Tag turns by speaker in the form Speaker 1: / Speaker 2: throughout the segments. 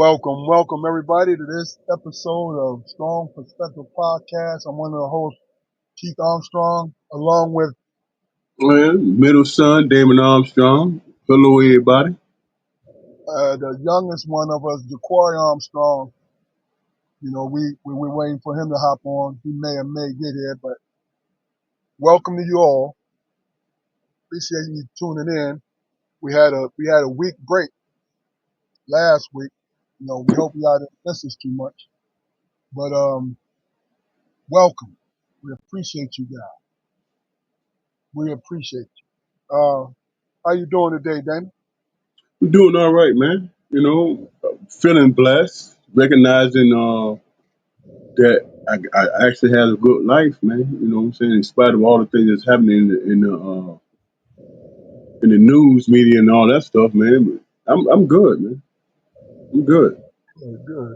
Speaker 1: Welcome everybody to this episode of Strong Perspective Podcast. I'm one of the hosts, Keith Armstrong, along with
Speaker 2: Man, middle son, Damon Armstrong. Hello, everybody.
Speaker 1: the youngest one of us, Jaquari Armstrong. We're waiting for him to hop on. He may or may get here, but welcome to you all. Appreciate you tuning in. We had a week break last week. We hope y'all didn't miss us too much, but welcome. We appreciate you guys. We appreciate you. How you doing today, Damon?
Speaker 2: We're doing all right, man. Feeling blessed, recognizing that I actually had a good life, man. You know what I'm saying? In spite of all the things that's happening in the news media and all that stuff, man. But I'm good, man. I'm good.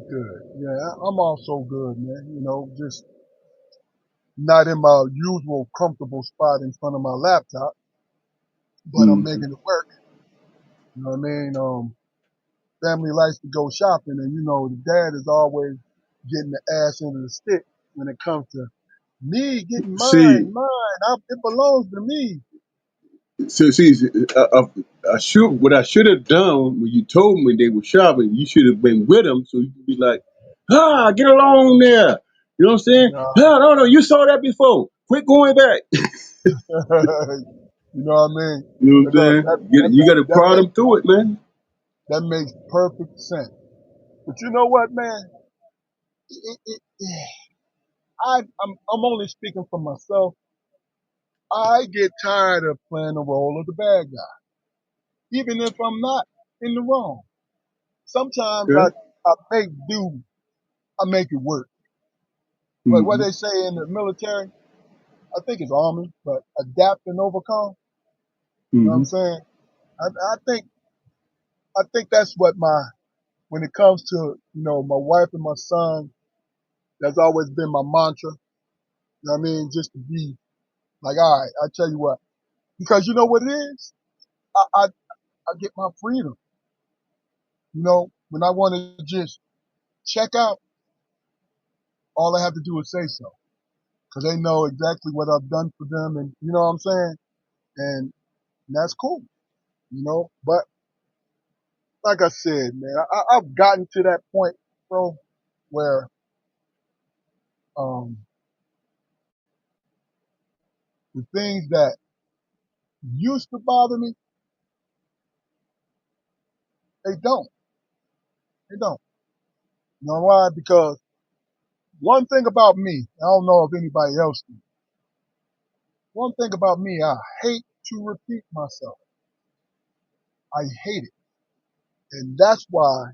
Speaker 1: Good. Yeah, I'm also good, man. Just not in my usual comfortable spot in front of my laptop, but I'm
Speaker 2: Mm.
Speaker 1: making it work. You know what I mean? Family likes to go shopping, and the dad is always getting the ass into the stick when it comes to me getting
Speaker 2: See,
Speaker 1: it belongs to me.
Speaker 2: see, I should what I should have done when you told me they were shopping. You should have been with them, so you could be like, get along there. You know what I'm saying?
Speaker 1: Nah,
Speaker 2: No, you saw that before. Quit going back.
Speaker 1: you know what I mean?
Speaker 2: You know what I'm
Speaker 1: Look,
Speaker 2: saying? You got to
Speaker 1: that
Speaker 2: prod
Speaker 1: makes
Speaker 2: them through it, man.
Speaker 1: that makes perfect sense. But you know what, man? It, I'm only speaking for myself. I get tired of playing the role of the bad guy, even if I'm not in the wrong. Sometimes
Speaker 2: Okay.
Speaker 1: I make do, I make it work. What
Speaker 2: Hmm.
Speaker 1: they say in the military, I think it's army, but adapt and overcome. You know what I'm
Speaker 2: Hmm.
Speaker 1: saying? I think that's what when it comes to my wife and my son, that's always been my mantra. You know what I mean? Just to be like, all right, I tell you what, because you know what it is. I get my freedom. When I want to just check out, all I have to do is say so. Because they know exactly what I've done for them, and you know what I'm saying? And that's cool, But like I said, man, I've gotten to that point, bro, where um, the things that used to bother me, they don't. They don't. You know why? Because one thing about me, I don't know if anybody else do. One thing about me, I hate to repeat myself. I hate it. And that's why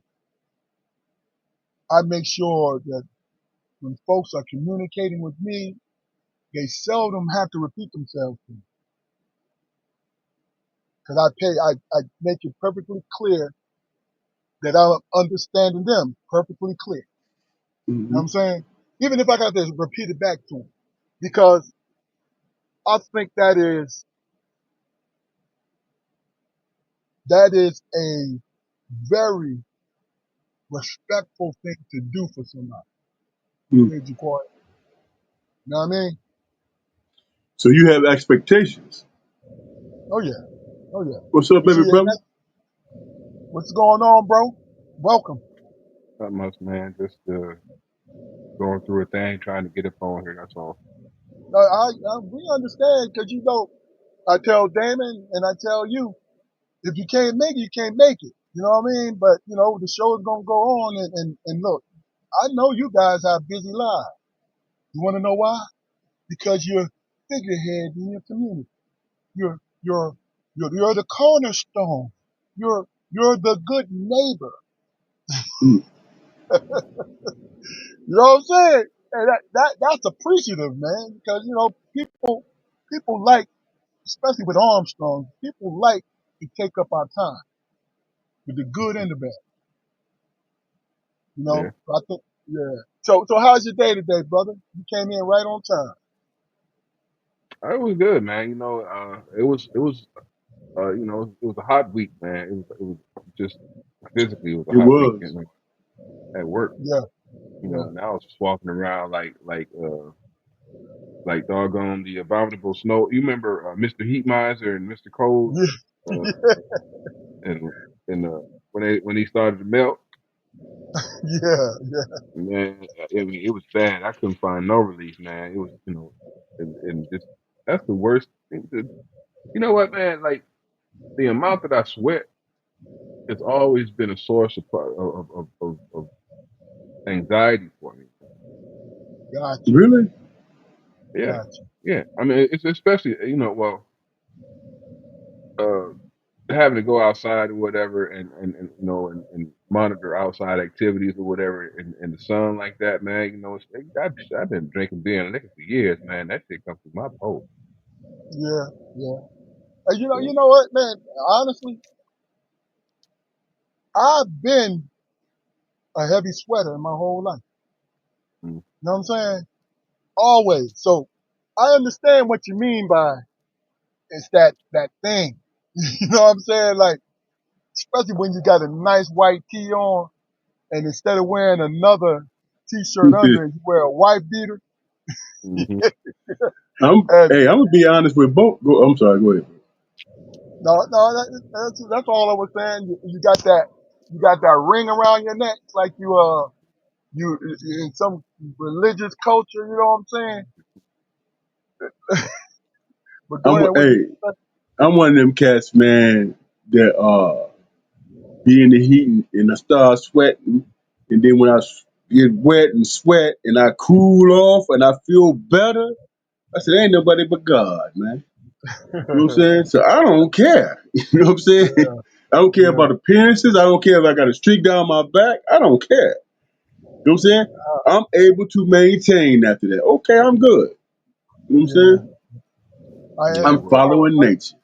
Speaker 1: I make sure that when folks are communicating with me, they seldom have to repeat themselves to me. Because I make it perfectly clear that I'm understanding them perfectly clear. You know what
Speaker 2: Hmm.
Speaker 1: I'm saying? Even if I got to repeat it back to them. Because I think that is a very respectful thing to do for somebody.
Speaker 2: Hmm.
Speaker 1: Here's your quiet. You know what I mean?
Speaker 2: So you have expectations.
Speaker 1: Oh yeah. Oh yeah.
Speaker 2: What's up,
Speaker 1: But see,
Speaker 2: baby
Speaker 1: and
Speaker 2: brother?
Speaker 1: what's going on, bro? Welcome.
Speaker 3: Not much, man. Just going through a thing, trying to get up on here. That's all.
Speaker 1: We understand because I tell Damon and I tell you, if you can't make it, you can't make it. You know what I mean? But the show is gonna go on, and look, I know you guys have busy lives. You want to know why? Because you're figurehead in your community. You're you're you're the cornerstone. You're the good neighbor.
Speaker 2: Hmm.
Speaker 1: You know what I'm saying? And that's appreciative, man. Because people like, especially with Armstrong, people like to take up our time with the good and the bad.
Speaker 3: Yeah,
Speaker 1: I think, yeah. So how's your day today, brother? You came in right on time.
Speaker 3: it was good, man. It was a hot week, man. It was just physically, it was a
Speaker 2: It
Speaker 3: hot week.
Speaker 2: was.
Speaker 3: at work.
Speaker 1: Yeah,
Speaker 3: You know,
Speaker 1: yeah,
Speaker 3: and I was just walking around like doggone the abominable snow. You remember Mr. Heatmiser and Mr. Cold, uh, and when he started to melt,
Speaker 1: yeah, yeah.
Speaker 3: man, I mean it was bad. I couldn't find no relief, man. It was and just that's the worst. You know what, man? Like the amount that I sweat has always been a source of anxiety for me.
Speaker 1: Gotcha,
Speaker 2: Really?
Speaker 3: Yeah,
Speaker 1: gotcha.
Speaker 3: yeah. I mean, it's especially well, uh, having to go outside or whatever, and and monitor outside activities or whatever in the sun like that, man. I've been drinking beer and liquor for years, man. That shit comes through my pores.
Speaker 1: Yeah, yeah.
Speaker 3: So,
Speaker 1: You know what, man? Honestly, I've been a heavy sweater in my whole life.
Speaker 3: mm,
Speaker 1: You know what I'm saying? Always. So I understand what you mean by it's that thing. You know what I'm saying? Like, especially when you got a nice white tee on, and instead of wearing another t-shirt under it, you wear a white beater.
Speaker 3: hmm
Speaker 1: And
Speaker 2: Hey, I'm gonna be honest with both. I'm sorry. Go ahead.
Speaker 1: no, that's all I was saying. You got that ring around your neck, like you in some religious culture. You know what I'm saying? But go ahead. What you?
Speaker 2: Hey, I'm one of them cats, man, that be in the heat and I start sweating, and then when get wet and sweat and I cool off and I feel better, I said, ain't nobody but God, man. You know what I'm saying? So I don't care. You know what I'm saying?
Speaker 1: Yeah,
Speaker 2: I don't care
Speaker 1: yeah.
Speaker 2: about appearances. I don't care if I got a streak down my back. I don't care. You know what I'm saying? I'm able to maintain after that. Okay, I'm good. You know what I'm
Speaker 1: Yeah.
Speaker 2: saying?
Speaker 3: yeah,
Speaker 2: I'm
Speaker 3: well,
Speaker 2: following nature.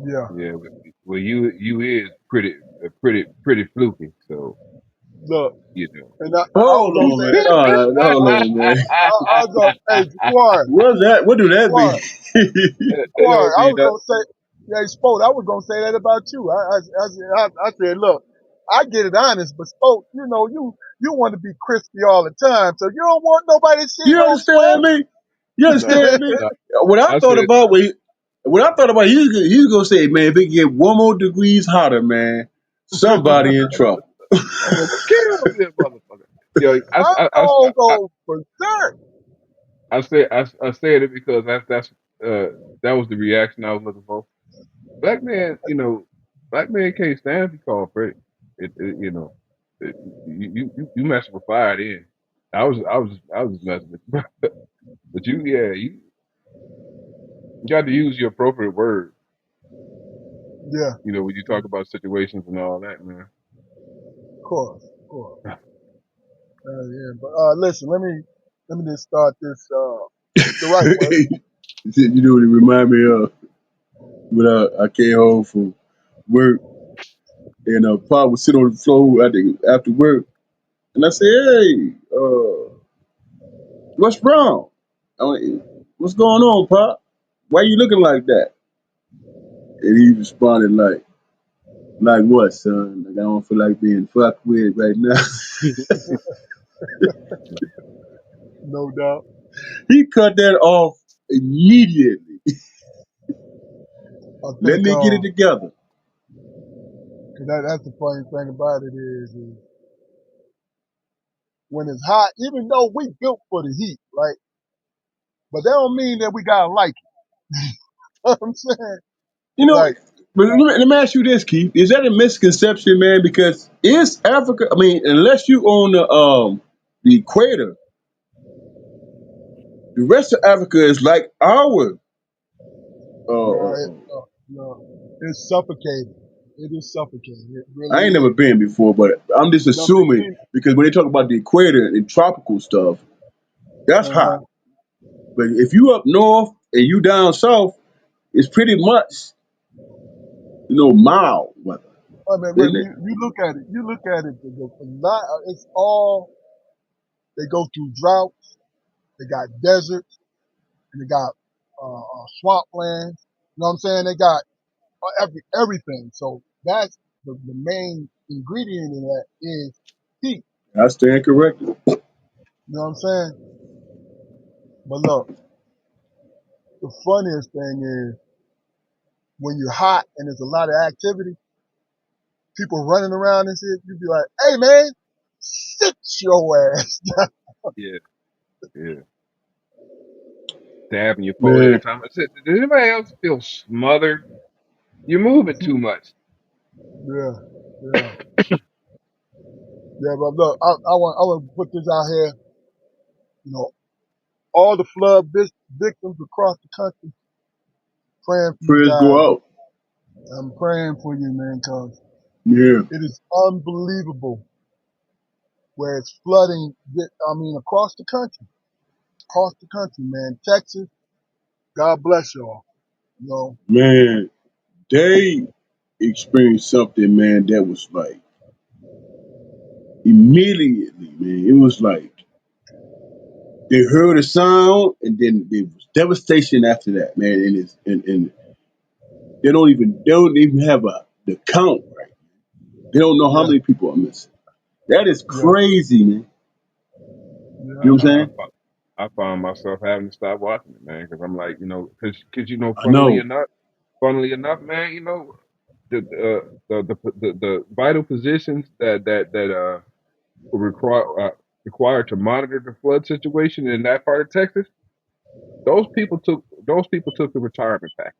Speaker 1: Yeah.
Speaker 3: yeah, well, you is pretty fluky, so
Speaker 1: Look,
Speaker 3: you know.
Speaker 1: and I was
Speaker 2: Hold
Speaker 1: gonna
Speaker 2: on,
Speaker 1: say
Speaker 2: man.
Speaker 1: that.
Speaker 2: Hold on, man.
Speaker 1: I was gonna, hey, Jaquan,
Speaker 2: What's that? What do that mean?
Speaker 1: Jaquan,
Speaker 3: It
Speaker 1: Jaquan.
Speaker 3: don't
Speaker 1: I
Speaker 3: mean
Speaker 1: was
Speaker 3: that.
Speaker 1: gonna say, yeah, Spoke. I was gonna say that about you. I said, look, I get it honest, but Spoke, you want to be crispy all the time, so you don't want nobody to see
Speaker 2: You
Speaker 1: no
Speaker 2: understand
Speaker 1: sweat.
Speaker 2: me? You
Speaker 3: No,
Speaker 2: understand me?
Speaker 3: no.
Speaker 2: What I
Speaker 3: I
Speaker 2: thought
Speaker 3: said,
Speaker 2: about what I thought about he's gonna say, man, if it get 1 more degrees hotter, man, somebody in trouble.
Speaker 3: I'm gonna kill this motherfucker. Yo,
Speaker 1: I'm gonna go berserk.
Speaker 3: I said it because uh that was the reaction I was looking for. Black man, black man can't stand to be called pretty. It, you messing with fire then. I was just messing with you. But you got to use your appropriate word.
Speaker 1: Yeah,
Speaker 3: When you talk about situations and all that, man.
Speaker 1: of course, of course. Yeah, but listen, let me just start this the right way.
Speaker 2: You know what it remind me of? When I came home from work and Pop was sitting on the floor after work, and I said, "Hey, what's wrong? I went, what's going on, Pop? Why you looking like that?" And he responded like what, son? Like I don't feel like being fucked with right now.
Speaker 1: No doubt.
Speaker 2: He cut that off immediately.
Speaker 1: I
Speaker 2: Let
Speaker 1: think
Speaker 2: me get it together.
Speaker 1: that's the funny thing about it is when it's hot, even though we built for the heat, right? But that don't mean that we gotta like it. You know what I'm saying?
Speaker 2: You know,
Speaker 1: Like,
Speaker 2: but let me ask you this, Keith. Is that a misconception, man? Because is Africa? I mean, unless you own the equator, the rest of Africa is like our.
Speaker 1: no, it's suffocating. It is suffocating. It
Speaker 2: I ain't
Speaker 1: really
Speaker 2: never
Speaker 1: is.
Speaker 2: been before, but I'm just
Speaker 1: No, me
Speaker 2: assuming
Speaker 1: neither.
Speaker 2: because when they talk about the equator and tropical stuff, that's hot.
Speaker 1: Uh-huh.
Speaker 2: But if you up north and you down south, it's pretty much mild weather,
Speaker 1: I mean, when
Speaker 2: isn't it?
Speaker 1: you look at it, it's all, they go through droughts, they got deserts, and they got swamplands. You know what I'm saying? They got everything. So that's the main ingredient in that is peak.
Speaker 2: I stand corrected.
Speaker 1: You know what I'm saying? But look, the funniest thing is when you're hot and there's a lot of activity, people running around and shit, you be like, hey man, sit your ass down.
Speaker 3: Yeah, yeah. Dabbing your forehead every
Speaker 2: Man,
Speaker 3: time. I said, does anybody else feel smothered? You're moving too much.
Speaker 1: Yeah, yeah, yeah. But look, I want to put this out here. You know, all the flood victims across the country, praying for you
Speaker 2: prayers
Speaker 1: guys.
Speaker 2: go out.
Speaker 1: I'm praying for you, man, cause
Speaker 2: Yeah,
Speaker 1: it is unbelievable where it's flooding. I mean, across the country, man. Texas, God bless y'all. You know,
Speaker 2: man, they experienced something, man, that was like immediately, man. It was like they heard a sound, and then there was devastation after that, man. And they don't even have the count right. They don't know how
Speaker 1: yeah,
Speaker 2: many people are missing. That is
Speaker 1: yeah,
Speaker 2: crazy, man.
Speaker 1: yeah.
Speaker 2: You know what
Speaker 3: I,
Speaker 2: I'm
Speaker 3: I,
Speaker 2: saying?
Speaker 3: I found myself having to stop watching it, man, because I'm like, because
Speaker 2: I know.
Speaker 3: funnily enough, man, the vital positions that were required to monitor the flood situation in that part of Texas, those people took the retirement pack,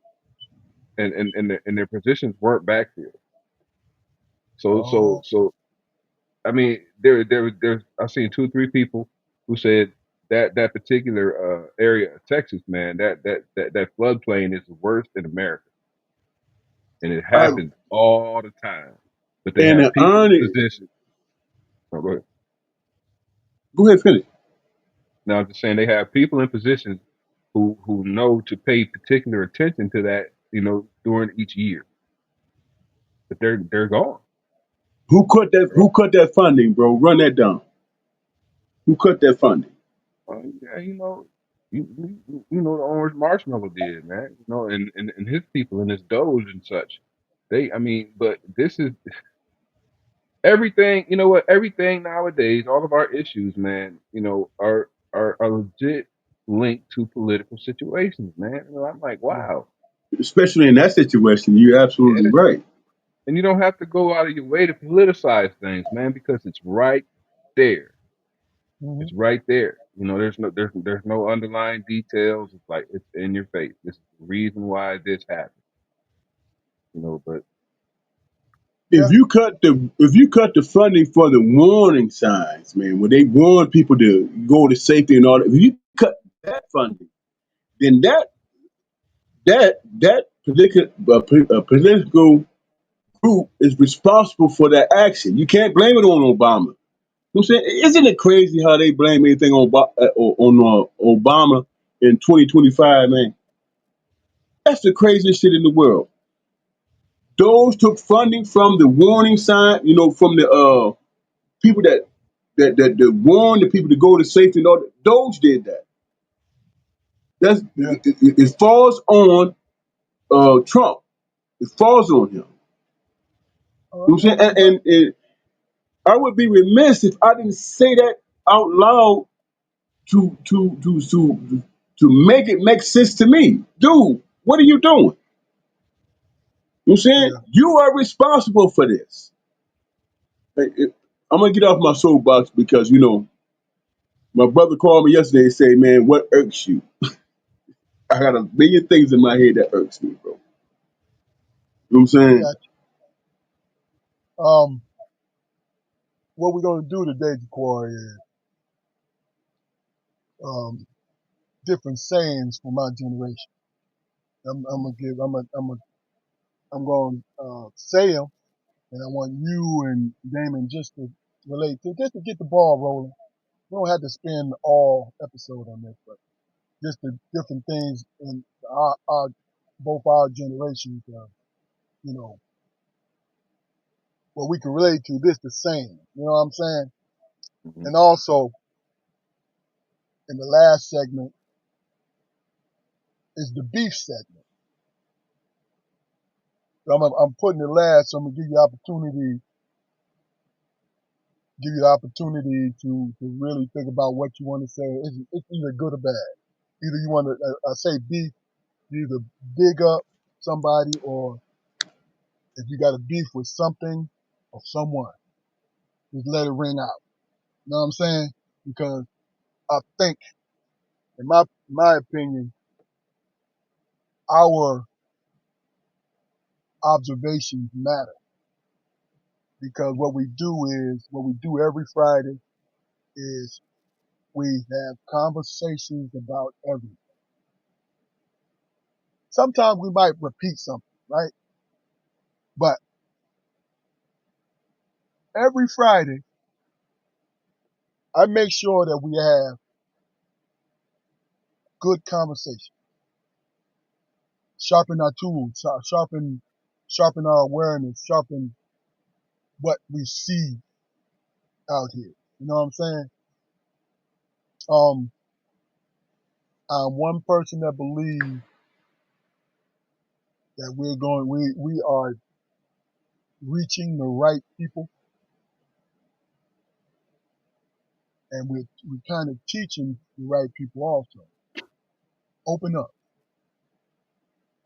Speaker 3: and their positions weren't backfilled.
Speaker 1: Oh,
Speaker 3: So I mean, there's I've seen 2 3 people who said that particular area of Texas, man, that floodplain is the worst in America, and it
Speaker 2: I,
Speaker 3: happens all the time. But they
Speaker 2: and
Speaker 3: have
Speaker 2: the
Speaker 3: people in
Speaker 2: irony.
Speaker 3: position. Oh, go ahead.
Speaker 2: Go ahead, finish.
Speaker 3: Now I'm just saying they have people in positions who know to pay particular attention to that, during each year. But they're gone.
Speaker 2: Who cut that?
Speaker 3: They're
Speaker 2: Who
Speaker 3: gone.
Speaker 2: cut that funding, bro? Run that down. Who cut that funding?
Speaker 3: Yeah, the Orange Marshmallow did, man. And his people and his Doge and such. I mean, but this is everything. You know what? Everything nowadays, all of our issues, man. Are legit linked to political situations, man. I'm like,
Speaker 1: yeah.
Speaker 3: wow,
Speaker 2: Especially in that situation, you're absolutely
Speaker 3: yeah.
Speaker 2: right.
Speaker 3: And you don't have to go out of your way to politicize things, man, because it's right there.
Speaker 1: Mm-hmm.
Speaker 3: It's right there. There's no underlying details. It's like it's in your face. This is the reason why this happened. But
Speaker 1: Yeah.
Speaker 2: If you cut the funding for the warning signs, man, where they warn people to go to safety and all that, if you cut that funding, then that political group is responsible for that action. You can't blame it on Obama. You know what I'm saying? Isn't it crazy how they blame anything on Obama in 2025, man? That's the craziest shit in the world. Those took funding from the warning sign, from the people that warned the people to go to safety and all that. Those did that.
Speaker 1: Yeah.
Speaker 2: It falls on Trump. It falls on him. You know what I'm saying?
Speaker 1: But
Speaker 2: And I would be remiss if I didn't say that out loud to to to to to make it make sense to me. Dude, what are you doing? You know what I'm saying?
Speaker 1: yeah.
Speaker 2: You are responsible for this. I'm gonna get off my soapbox because my brother called me yesterday and say, "Man, what irks you?" I got a million things in my head that irks me, bro. You know what I'm
Speaker 1: I
Speaker 2: saying?
Speaker 1: got you. What we're gonna do today, Jaquari, is um different sayings for my generation. I'm gonna give. I'm gonna say them, and I want you and Damon just to relate to, just to get the ball rolling. We don't have to spend all episode on this, but just the different things in our both our generations. You know, what we can relate to. This the same. You know what I'm saying?
Speaker 3: mhm.
Speaker 1: And also in the last segment is the beef segment. So I'm putting it last, so I'm gonna give you opportunity give you the opportunity to really think about what you want to say. It's either good or bad. Either you want to, I say beef, you either big up somebody, or if you got a beef with something or someone, just let it ring out. You know what I'm saying? Because I think, in my opinion, our observations matter, because what we do every Friday is we have conversations about everything. Sometimes we might repeat something, right? But every Friday, I make sure that we have good conversation, sharpen our tools, sharpen our awareness, sharpen what we see out here. You know what I'm saying? Um, I'm one person that believes that we are reaching the right people, and we're kind of teaching the right people also. Open up,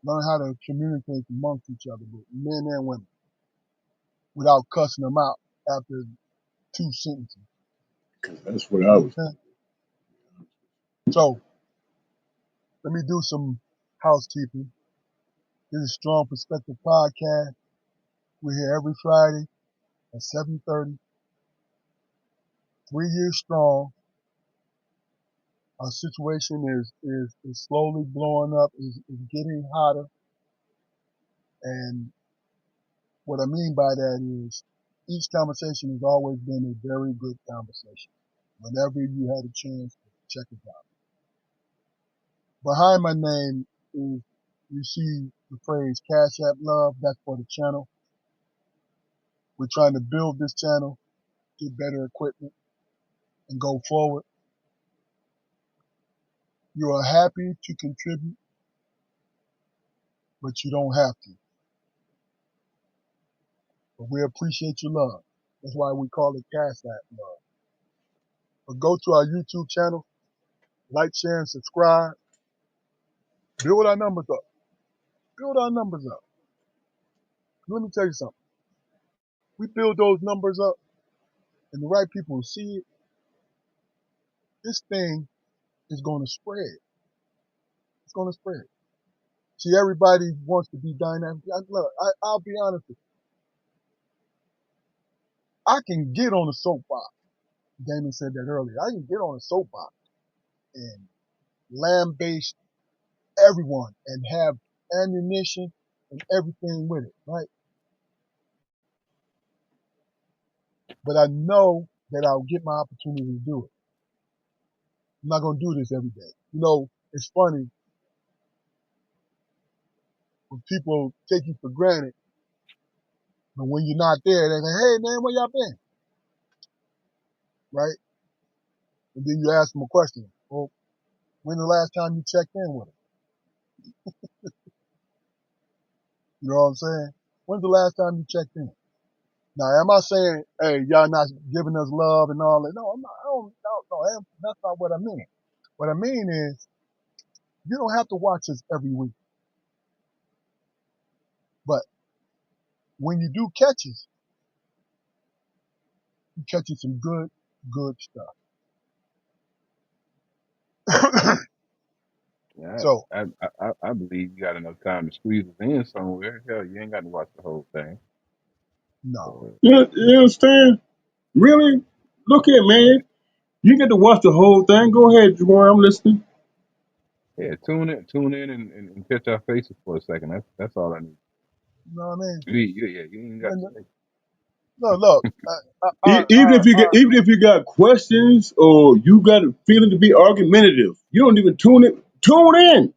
Speaker 1: learn how to communicate amongst each other, but men and women, without cussing them out after two sentences.
Speaker 2: That's what
Speaker 1: You
Speaker 2: I
Speaker 1: know
Speaker 2: was.
Speaker 1: what I'm saying? So let me do some housekeeping. This is Strong Perspective Podcast. We're here every Friday at 7:30. 3 years strong. Our situation is slowly blowing up, is getting hotter. And what I mean by that is each conversation has always been a very good conversation. Whenever you had a chance to check it out. Behind my name is, you see the phrase Cash App Love. That's for the channel. We're trying to build this channel, get better equipment, and go forward. You are happy to contribute, but you don't have to. But we appreciate your love. That's why we call it Cash App Love. But go to our YouTube channel, like, share, and subscribe. Build our numbers up. Build our numbers up. Let me tell you something. We build those numbers up, and the right people will see it. This thing is going to spread. It's going to spread. See, everybody wants to be dynamic. Look, I'll be honest with you. I can get on a soapbox. Damon said that earlier. I can get on a soapbox and lambaste everyone and have ammunition and everything with it, right? But I know that I'll get my opportunity to do it. I'm not going to do this every day. You know, it's funny when people take you for granted, but when you're not there, they say, hey man, where y'all been? Right? And then you ask them a question. Well, when the last time you checked in with them? You know what I'm saying? When's the last time you checked in? Now, am I saying, hey, y'all not giving us love and all that? No, I'm not. No, that's not what I mean. What I mean is, you don't have to watch us every week. But when you do catch us, you catching some good stuff.
Speaker 3: Yeah,
Speaker 1: So,
Speaker 3: I believe you got enough time to squeeze us in somewhere. Hell, you ain't got to watch the whole thing.
Speaker 1: no.
Speaker 3: Uh,
Speaker 2: You understand? Really? Look here, man. You get to watch the whole thing. Go ahead, Jamar. I'm listening.
Speaker 3: yeah, tune in, and catch our faces for a second. That's all I need.
Speaker 1: You know what I mean?
Speaker 3: You ain't got to say.
Speaker 1: Look,
Speaker 2: Even if you got questions or you got a feeling to be argumentative, you don't even tune it. Tune in.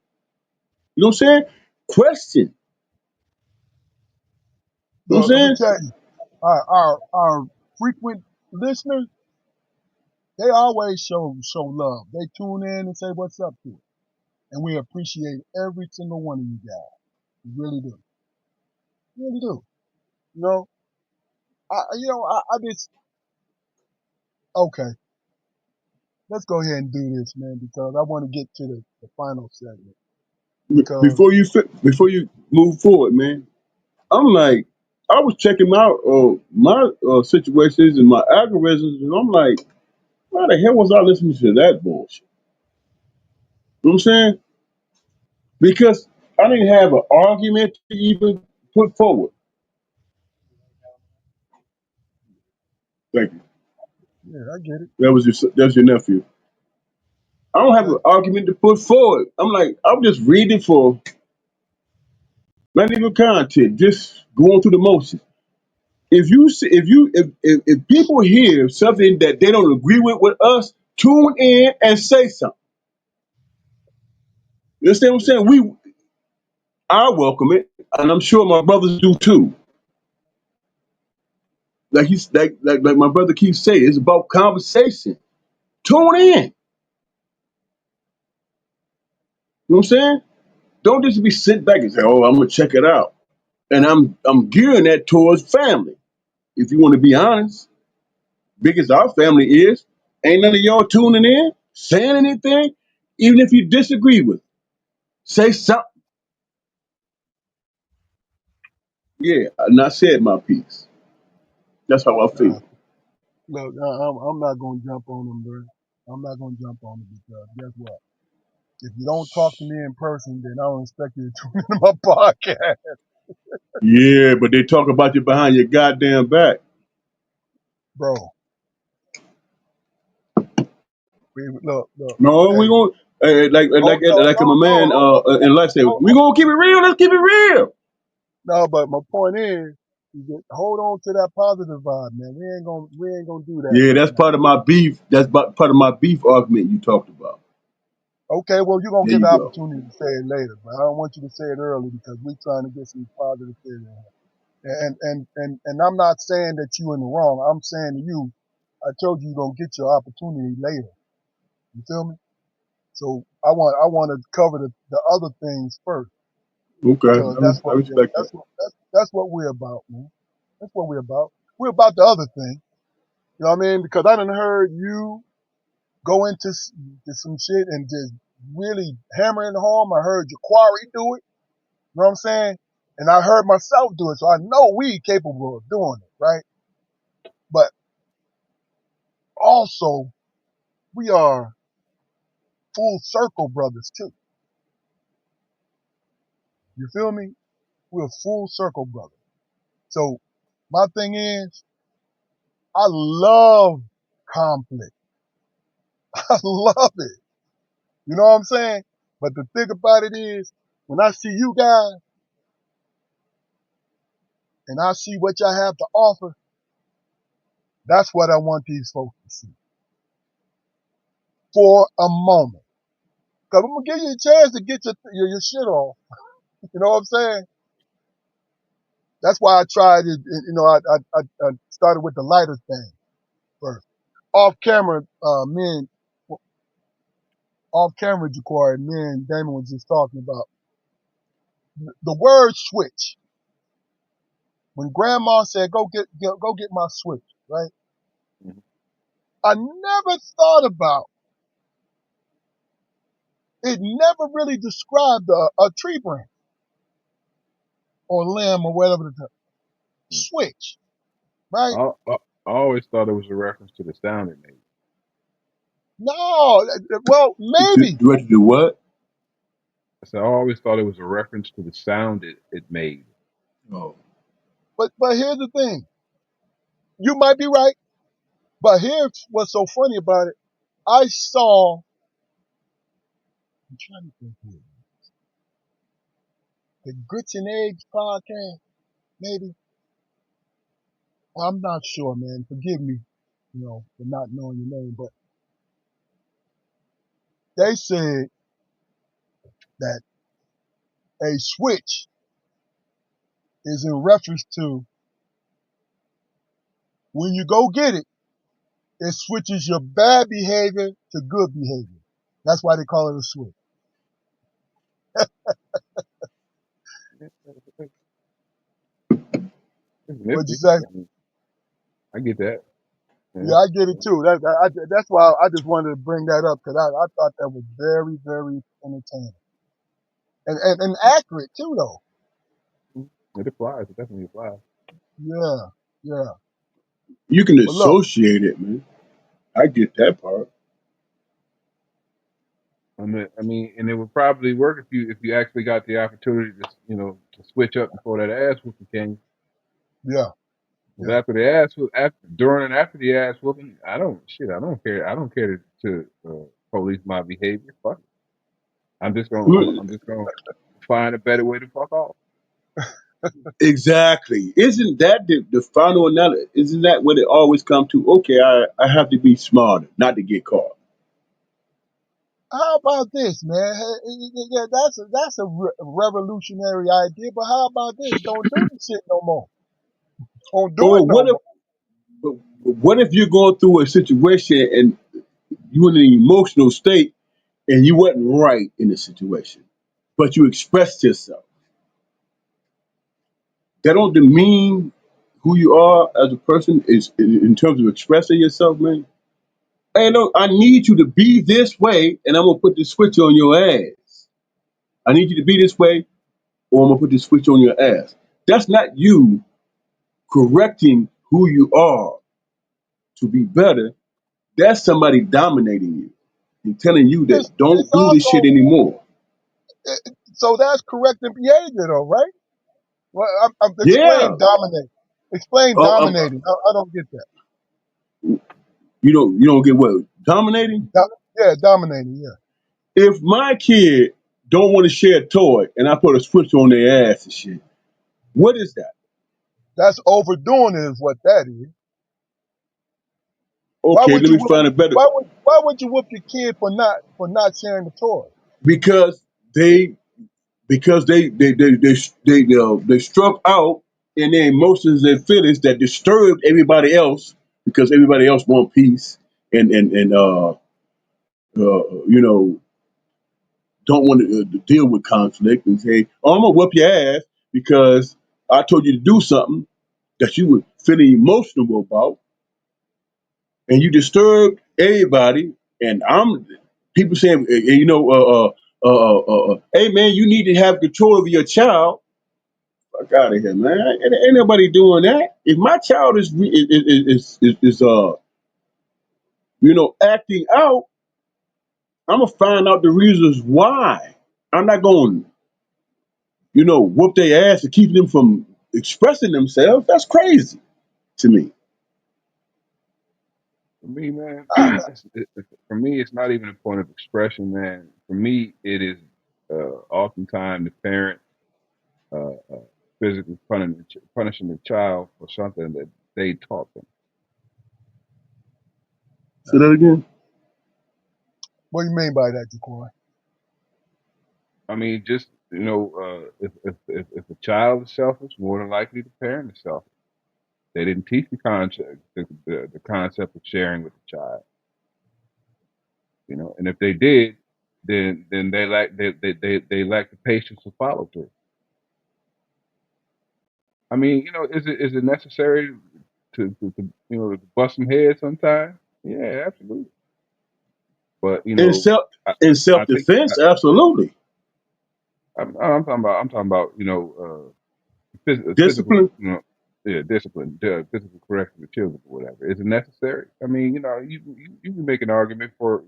Speaker 2: You know what I'm saying? Question. You know what
Speaker 1: look,
Speaker 2: I'm
Speaker 1: let me
Speaker 2: saying?
Speaker 1: tell you, our frequent listeners, they always show love. They tune in and say what's up to it. And we appreciate every single one of you guys. We really do. We really do. You know, I just, Okay, let's go ahead and do this, man, because I want to get to the final segment. Because
Speaker 2: Before you move forward, man, I'm like, I was checking out my situations and my algorithms, and I'm like, why the hell was I listening to that bullshit? You know what I'm saying? Because I didn't have an argument to even put forward. Thank you.
Speaker 1: yeah, I get it.
Speaker 2: That's your nephew. I don't have
Speaker 1: Okay,
Speaker 2: an argument to put forward. I'm like, I'm just reading for not even content, just going through the motions. If people hear something that they don't agree with us, tune in and say something. You understand what I'm saying? I welcome it, and I'm sure my brothers do too. Like my brother keeps saying, it's about conversation. Tune in. You know what I'm saying? Don't just be sitting back and say, "Oh, I'm gonna check it out." And I'm gearing that towards family. If you want to be honest, big as our family is, ain't none of y'all tuning in, saying anything, even if you disagree with it. Say something. Yeah, and I said my piece. That's how I feel.
Speaker 1: nah, look, I'm not gonna jump on them, bro. I'm not gonna jump on them because guess what? If you don't talk to me in person, then I don't expect you to tune into my podcast,
Speaker 2: Yeah, but they talk about you behind your goddamn back.
Speaker 1: bro. Look.
Speaker 2: No, we
Speaker 1: Hey,
Speaker 2: gonna
Speaker 1: hold, no,
Speaker 2: like
Speaker 1: no,
Speaker 2: my
Speaker 1: no,
Speaker 2: man in life said, we gonna keep it real. Let's keep it real.
Speaker 1: no. But my point is, hold on to that positive vibe, man. We ain't gonna do that
Speaker 2: Yeah,
Speaker 1: right
Speaker 2: that's
Speaker 1: now.
Speaker 2: part of my beef. Part of my beef argument you talked about.
Speaker 1: Okay, well, you're gonna
Speaker 2: There
Speaker 1: get
Speaker 2: you
Speaker 1: the
Speaker 2: go.
Speaker 1: opportunity to say it later, but I don't want you to say it early because we're trying to get some positive things in here. And I'm not saying that you in the wrong. I'm saying to you, I told you you're gonna get your opportunity later. You feel me? So I want to cover the other things first
Speaker 2: Okay,
Speaker 1: because
Speaker 2: I respect that.
Speaker 1: that's what we're about, man. That's what we're about. We're about the other thing. You know what I mean? Because I done heard you go into to some shit and just really hammer in home. I heard Jaquari do it. You know what I'm saying? And I heard myself do it, so I know we capable of doing it, right? But also, we are full circle brothers too. You feel me? We're full circle brothers. So my thing is, I love conflict. I love it. You know what I'm saying? But the thing about it is, when I see you guys and I see what y'all have to offer, that's what I want these folks to see for a moment. Cause I'm gonna give you a chance to get your shit off. You know what I'm saying? That's why I tried it. You know, I started with the lighter thing first. Off camera, off camera, Jaquari, me and Damon was just talking about the word switch. When Grandma said, go get my switch," right?
Speaker 3: Mhm.
Speaker 1: I never thought about it. Never really described a tree branch or limb or whatever the
Speaker 3: Mhm.
Speaker 1: switch, right?
Speaker 3: I always thought it was a reference to the sound it made.
Speaker 1: No, well, maybe,
Speaker 2: Directed to what?
Speaker 3: I said I always thought it was a reference to the sound it made.
Speaker 2: Oh,
Speaker 1: but here's the thing. You might be right, but here's what's so funny about it. I saw. I'm trying to think here. The Grits and Eggs podcast, maybe. I'm not sure, man. Forgive me, for not knowing your name, but they said that a switch is in reference to when you go get it, it switches your bad behavior to good behavior. That's why they call it a switch.
Speaker 3: It's
Speaker 1: What'd you
Speaker 3: nifty.
Speaker 1: say?
Speaker 3: I mean, I get that. Yeah.
Speaker 1: Yeah, I get it too. That's why I just wanted to bring that up because I thought that was very, very entertaining and accurate too, though.
Speaker 3: Mhm. It applies. It definitely applies.
Speaker 1: Yeah, yeah.
Speaker 2: You can
Speaker 1: But look,
Speaker 2: associate it, man. I get that part.
Speaker 3: I mean, and it would probably work if you actually got the opportunity to to switch up before that ass whooping came.
Speaker 1: yeah,
Speaker 3: Because
Speaker 1: yeah.
Speaker 3: after the ass after during and after the ass whooping, I don't care. I don't care to police my behavior. Fuck it. I'm just gonna find a better way to fuck off.
Speaker 2: Exactly. Isn't that the final analysis? Isn't that what it always come to? Okay, I have to be smarter, not to get caught.
Speaker 1: How about this, man? Yeah, that's a revolutionary idea. But how about this? Don't do the shit no more. Don't do it
Speaker 2: Or
Speaker 1: no more.
Speaker 2: what if you're going through a situation and you in an emotional state and you wasn't right in the situation, but you expressed yourself? That don't demean who you are as a person is in terms of expressing yourself, man. Hey, no, I need you to be this way, and I'm gonna put the switch on your ass. I need you to be this way, or I'm gonna put the switch on your ass. That's not you correcting who you are to be better. That's somebody dominating you and telling you that
Speaker 1: It's
Speaker 2: don't do this shit
Speaker 1: also
Speaker 2: anymore.
Speaker 1: so that's corrective behavior, though, right? Well, I'm
Speaker 2: Yeah,
Speaker 1: explain dominate. Explain
Speaker 2: oh,
Speaker 1: dominating. I don't get that.
Speaker 2: you don't get what dominating.
Speaker 1: Yeah, dominating. Yeah,
Speaker 2: If my kid don't want to share a toy and I put a switch on their ass and shit, what is that?
Speaker 1: that's overdoing it. Is what that is. Why
Speaker 2: Okay,
Speaker 1: would
Speaker 2: let
Speaker 1: you
Speaker 2: me
Speaker 1: whoop?
Speaker 2: find a better
Speaker 1: Why would you whoop your kid for not sharing the toy?
Speaker 2: because they they struck out in their emotions and feelings that disturbed everybody else because everybody else want peace and you know don't want to deal with conflict and say, "Oh, I'm gonna whoop your ass because I told you to do something that you were feeling emotional about, and you disturbed everybody." And I'm people saying, "Hey man, you need to have control of your child." Fuck out of here, man! Ain't nobody doing that. If my child is acting out, I'm gonna find out the reasons why. I'm not going whoop their ass to keep them from expressing themselves. That's crazy to me.
Speaker 3: For me, man, for me, it's not even a point of expression, man. For me, it is oftentimes the parent uh, uh, physically punishing the child for something that they taught them.
Speaker 2: Say that again.
Speaker 1: What do you mean by that, Jaquan?
Speaker 3: I mean, just if a child is selfish, more than likely the parent is selfish. They didn't teach the concept of sharing with the child, and if they did, then they lack the patience to follow through. I mean, is it necessary to bust some heads sometimes? Yeah, absolutely. But
Speaker 2: In self
Speaker 3: I,
Speaker 2: in
Speaker 3: I
Speaker 2: self
Speaker 3: think
Speaker 2: defense, absolutely.
Speaker 3: I'm talking about physical,
Speaker 2: Discipline.
Speaker 3: discipline, physical correction of children or whatever. Is it necessary? I mean, you can make an argument for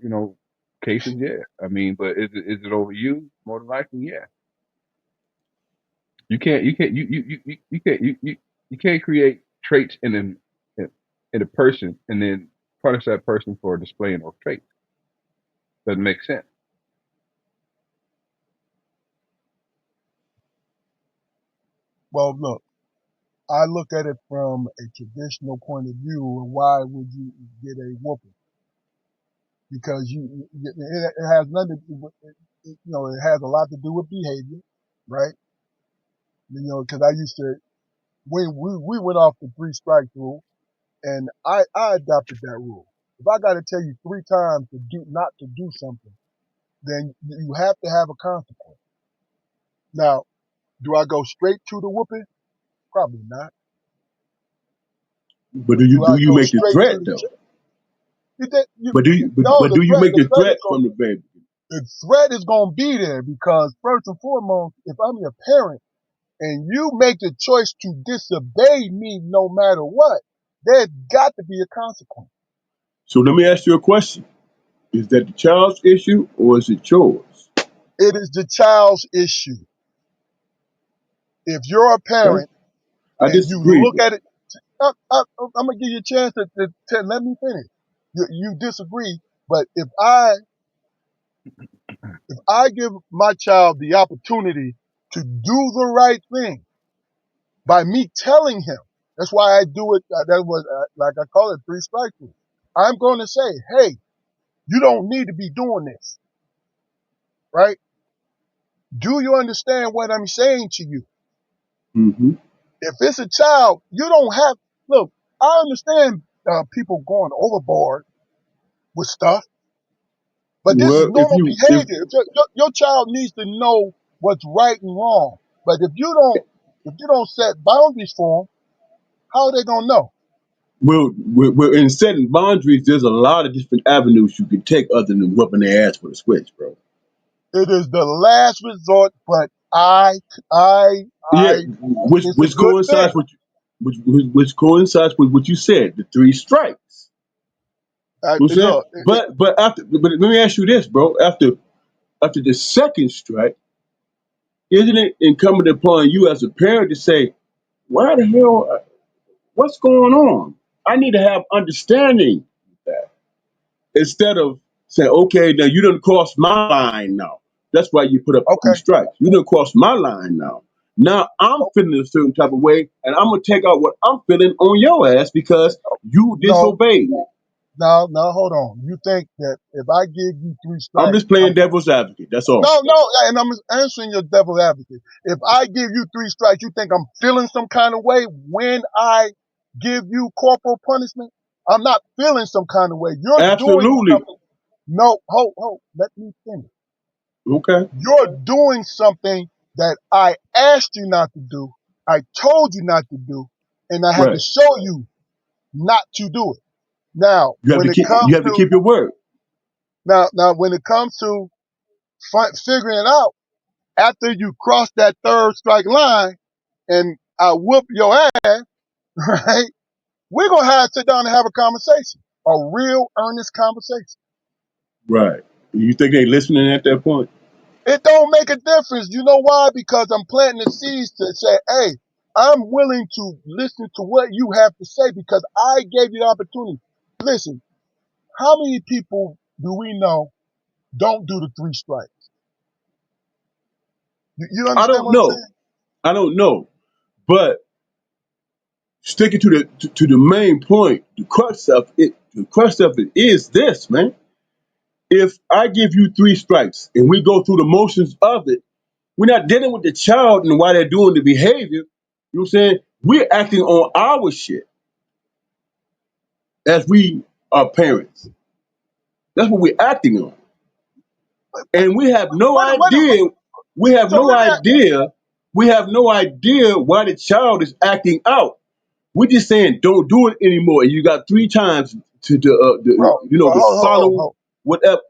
Speaker 3: cases, yeah. I mean, but is it overused? More than likely, yeah. You can't create traits in a person and then punish that person for displaying those traits. Doesn't make sense.
Speaker 1: Well, look, I look at it from a traditional point of view. And why would you get a whooping? Because it has nothing to do with, it has a lot to do with behavior, right? Because I used to, we went off the three strike rule, and I adopted that rule. If I got to tell you 3 times to do not to do something, then you have to have a consequence. Now, do I go straight to the whooping? Probably not.
Speaker 2: But do
Speaker 1: But
Speaker 2: you
Speaker 1: do
Speaker 2: do
Speaker 1: I
Speaker 2: you
Speaker 1: go
Speaker 2: make the
Speaker 1: straight to
Speaker 2: threat
Speaker 1: the
Speaker 2: though? But
Speaker 1: no,
Speaker 2: do you make
Speaker 1: the
Speaker 2: the
Speaker 1: threat is
Speaker 2: threat from the baby?
Speaker 1: the threat is going to be there because first and foremost, if I'm your parent and you make the choice to disobey me no matter what, there's got to be a consequence.
Speaker 2: So let me ask you a question: is that the child's issue or is it yours?
Speaker 1: It is the child's issue. If you're a
Speaker 2: Okay?
Speaker 1: parent
Speaker 2: I
Speaker 1: and you
Speaker 2: disagree,
Speaker 1: look
Speaker 2: but
Speaker 1: at it, I'm gonna give you a chance to let me finish. You disagree, but if I give my child the opportunity to do the right thing by me telling him, that's why I do it. That was like I call it three strikes rule. I'm going to say, hey, you don't need to be doing this, right? Do you understand what I'm saying to you?
Speaker 2: hmm
Speaker 1: If it's a child, you don't have, look, I understand people going overboard with stuff, but this is
Speaker 2: well,
Speaker 1: normal behavior. Your child needs to know what's right and wrong. But if you don't set boundaries for them, how are they going to know?
Speaker 2: well, in setting boundaries, there's a lot of different avenues you can take other than whooping their ass with a switch, bro.
Speaker 1: It is the last resort, but
Speaker 2: Yeah,
Speaker 1: it's a
Speaker 2: which
Speaker 1: good thing.
Speaker 2: coincides with which coincides with what you said, the three strikes. You know what I'm saying?
Speaker 1: Look,
Speaker 2: But let me ask you this, bro. After the second strike, isn't it incumbent upon you as a parent to say, why the hell, what's going on? I need to have understanding of that. Instead of saying, okay, now you done crossed my line now. That's why you put up three
Speaker 1: okay,
Speaker 2: strikes. You done crossed my line now. Now I'm feeling a certain type of way, and I'm gonna take out what I'm feeling on your ass because you
Speaker 1: no,
Speaker 2: disobeyed me.
Speaker 1: now, hold on. You think that if I give you three
Speaker 2: I'm
Speaker 1: strikes,
Speaker 2: just playing devil's advocate. That's all.
Speaker 1: no, and I'm answering your devil advocate. If I give you three strikes, you think I'm feeling some kind of way when I give you corporal punishment? I'm not feeling some kind of way. You're doing
Speaker 2: Absolutely.
Speaker 1: something. No, hold, let me finish.
Speaker 2: Okay.
Speaker 1: You're doing something that I asked you not to do. I told you not to do, and I had to
Speaker 2: Right.
Speaker 1: show you not to do it. Now, when it comes
Speaker 2: You have to
Speaker 1: to
Speaker 2: keep your word.
Speaker 1: now when it comes to figuring it out after you cross that third strike line and I whoop your ass, right? We're gonna have to sit down and have a conversation, a real earnest conversation.
Speaker 2: Right. You think they listening at that point?
Speaker 1: It don't make a difference. You know why? Because I'm planting the seeds to say, hey, I'm willing to listen to what you have to say because I gave you the opportunity. Listen, how many people do we know don't do the three strikes? You
Speaker 2: I
Speaker 1: understand
Speaker 2: don't
Speaker 1: what I'm
Speaker 2: know.
Speaker 1: saying?
Speaker 2: I don't know. But sticking to the main point, the crux of it is this, man. If I give you three strikes and we go through the motions of it, we're not dealing with the child and why they're doing the behavior. You know what I'm saying? We're acting on our shit as we are parents. That's what we're acting on. And we have no
Speaker 1: Wait,
Speaker 2: idea, we have
Speaker 1: so
Speaker 2: no
Speaker 1: let me
Speaker 2: idea, we have no idea why the child is acting out. We're just saying don't do it anymore. And you got three times to
Speaker 1: bro,
Speaker 2: to follow whatever.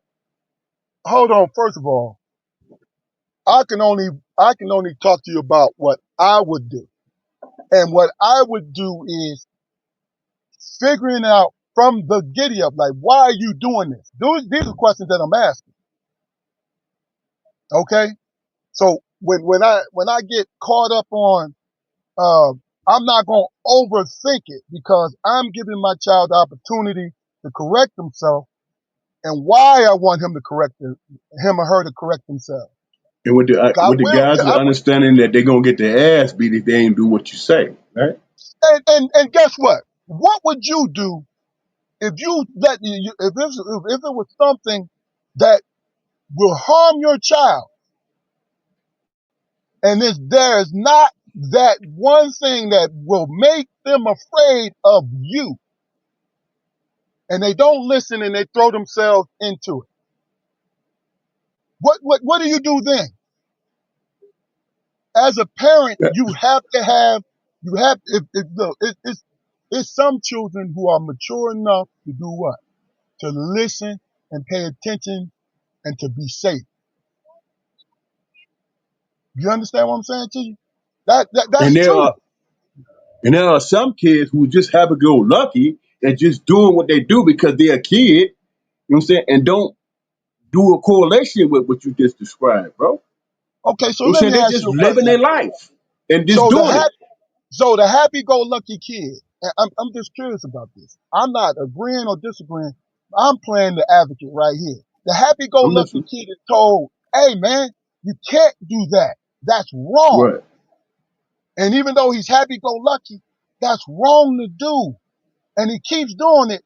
Speaker 1: hold on. First of all, I can only talk to you about what I would do. And what I would do is figuring out from the giddy up, like, why are you doing this? These are questions that I'm asking. Okay. So when I get caught up on, uh, I'm not going to overthink it because I'm giving my child the opportunity to correct himself and why I want him to him or her to correct themselves.
Speaker 2: And
Speaker 1: I
Speaker 2: with the
Speaker 1: will,
Speaker 2: guys are
Speaker 1: I,
Speaker 2: understanding that they're gonna get their ass beat if they ain't do what you say, right?
Speaker 1: and guess what? What would you do if you let if it was something that will harm your child, and there is not that one thing that will make them afraid of you, and they don't listen and they throw themselves into it? What do you do then? As a parent,
Speaker 2: Yeah.
Speaker 1: you have to have you have look, it's some children who are mature enough to do what? to listen and pay attention and to be safe. You understand what I'm saying to you?
Speaker 2: And
Speaker 1: That's
Speaker 2: there
Speaker 1: true.
Speaker 2: are and there are some kids who just happy go lucky and just doing what they do because they're a kid, you know what I'm saying, and don't do a correlation with what you just described, bro.
Speaker 1: Okay, so
Speaker 2: You know what
Speaker 1: let
Speaker 2: I'm saying?
Speaker 1: me
Speaker 2: They
Speaker 1: ask
Speaker 2: just
Speaker 1: you a
Speaker 2: living
Speaker 1: question.
Speaker 2: their life and just
Speaker 1: So the
Speaker 2: doing it.
Speaker 1: hap- so the happy-go-lucky kid, and I'm just curious about this. I'm not agreeing or disagreeing. I'm playing the advocate right here. The
Speaker 2: I'm
Speaker 1: happy-go-lucky
Speaker 2: listening.
Speaker 1: kid is told, "Hey, man, you can't do that. That's wrong."
Speaker 2: Right.
Speaker 1: And even though he's happy-go-lucky, that's wrong to do, and he keeps doing it.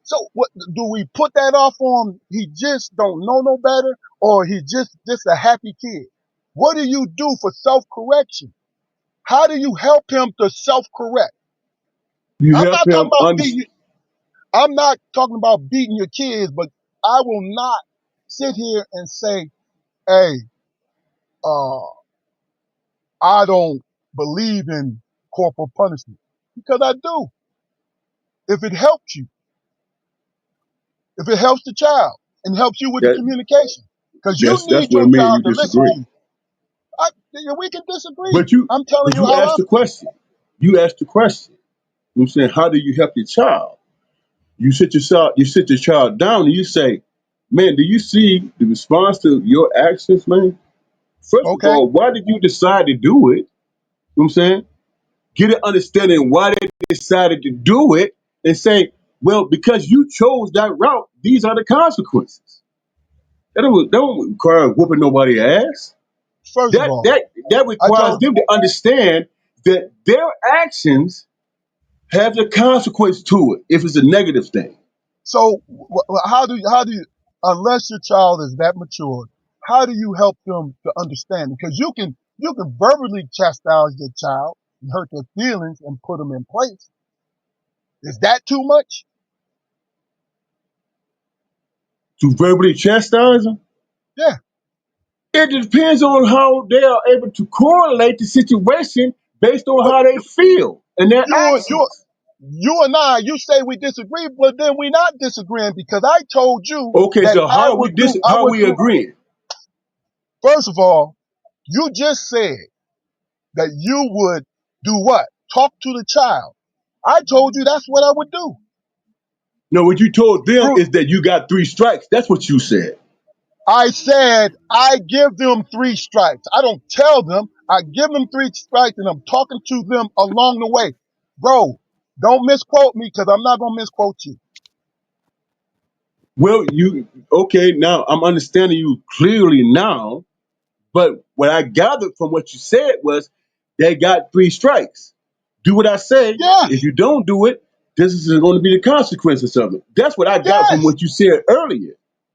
Speaker 1: So what do we put that off on? He just don't know no better, or he just a happy kid. What do you do for self-correction? How do you help him to self-correct?
Speaker 2: You
Speaker 1: I'm
Speaker 2: help
Speaker 1: not talking
Speaker 2: him
Speaker 1: about
Speaker 2: understand.
Speaker 1: beating. I'm not talking about beating your kids, but I will not sit here and say, "Hey, uh, I don't believe in corporal punishment," because I do. If it helps you, if it helps the child and helps you with the
Speaker 2: That
Speaker 1: communication, because you
Speaker 2: that's
Speaker 1: need
Speaker 2: where
Speaker 1: your
Speaker 2: me and
Speaker 1: child
Speaker 2: you
Speaker 1: to listen to
Speaker 2: disagree.
Speaker 1: you. We can disagree.
Speaker 2: But you
Speaker 1: I'm telling
Speaker 2: but
Speaker 1: you
Speaker 2: you
Speaker 1: how I
Speaker 2: asked the
Speaker 1: feel.
Speaker 2: question. You asked the question. You know what I'm saying, how do you help your child? You sit your child down and you say, man, do you see the response to your actions, man? First of
Speaker 1: Okay.
Speaker 2: all, why did you decide to do it? You know what I'm saying? Get an understanding why they decided to do it and say, well, because you chose that route, these are the consequences. That don't require whooping nobody's ass.
Speaker 1: First of
Speaker 2: That
Speaker 1: all,
Speaker 2: that that
Speaker 1: I
Speaker 2: requires
Speaker 1: told
Speaker 2: them to understand that their actions have the consequence to it if it's a negative thing.
Speaker 1: so. How do you unless your child is that mature, how do you help them to understand? Because you can verbally chastise your child and hurt their feelings and put them in place. Is that too much?
Speaker 2: To verbally chastise them,
Speaker 1: Yeah.
Speaker 2: it depends on how they are able to correlate the situation based on
Speaker 1: But
Speaker 2: how they feel and their
Speaker 1: you you
Speaker 2: actions.
Speaker 1: you and I, you say we disagree, but then we not disagreeing because I told you
Speaker 2: Okay,
Speaker 1: that
Speaker 2: so
Speaker 1: I
Speaker 2: how
Speaker 1: would
Speaker 2: we
Speaker 1: do.
Speaker 2: agreeing?
Speaker 1: First of all, you just said that you would do what? Talk to the child. I told you that's what I would do.
Speaker 2: No, what you told them
Speaker 1: Through,
Speaker 2: is that you got three strikes. That's what you said.
Speaker 1: I said I give them 3 strikes. I don't tell them. I give them 3 strikes and I'm talking to them along the way. Bro, don't misquote me because I'm not going to misquote you.
Speaker 2: Well, you okay, now I'm understanding you clearly now, but what I gathered from what you said was they got three strikes. Do what I say. If
Speaker 1: Yes,
Speaker 2: you don't do it, this is going to be the consequences of it. That's what I got from
Speaker 1: yes.
Speaker 2: what you said earlier.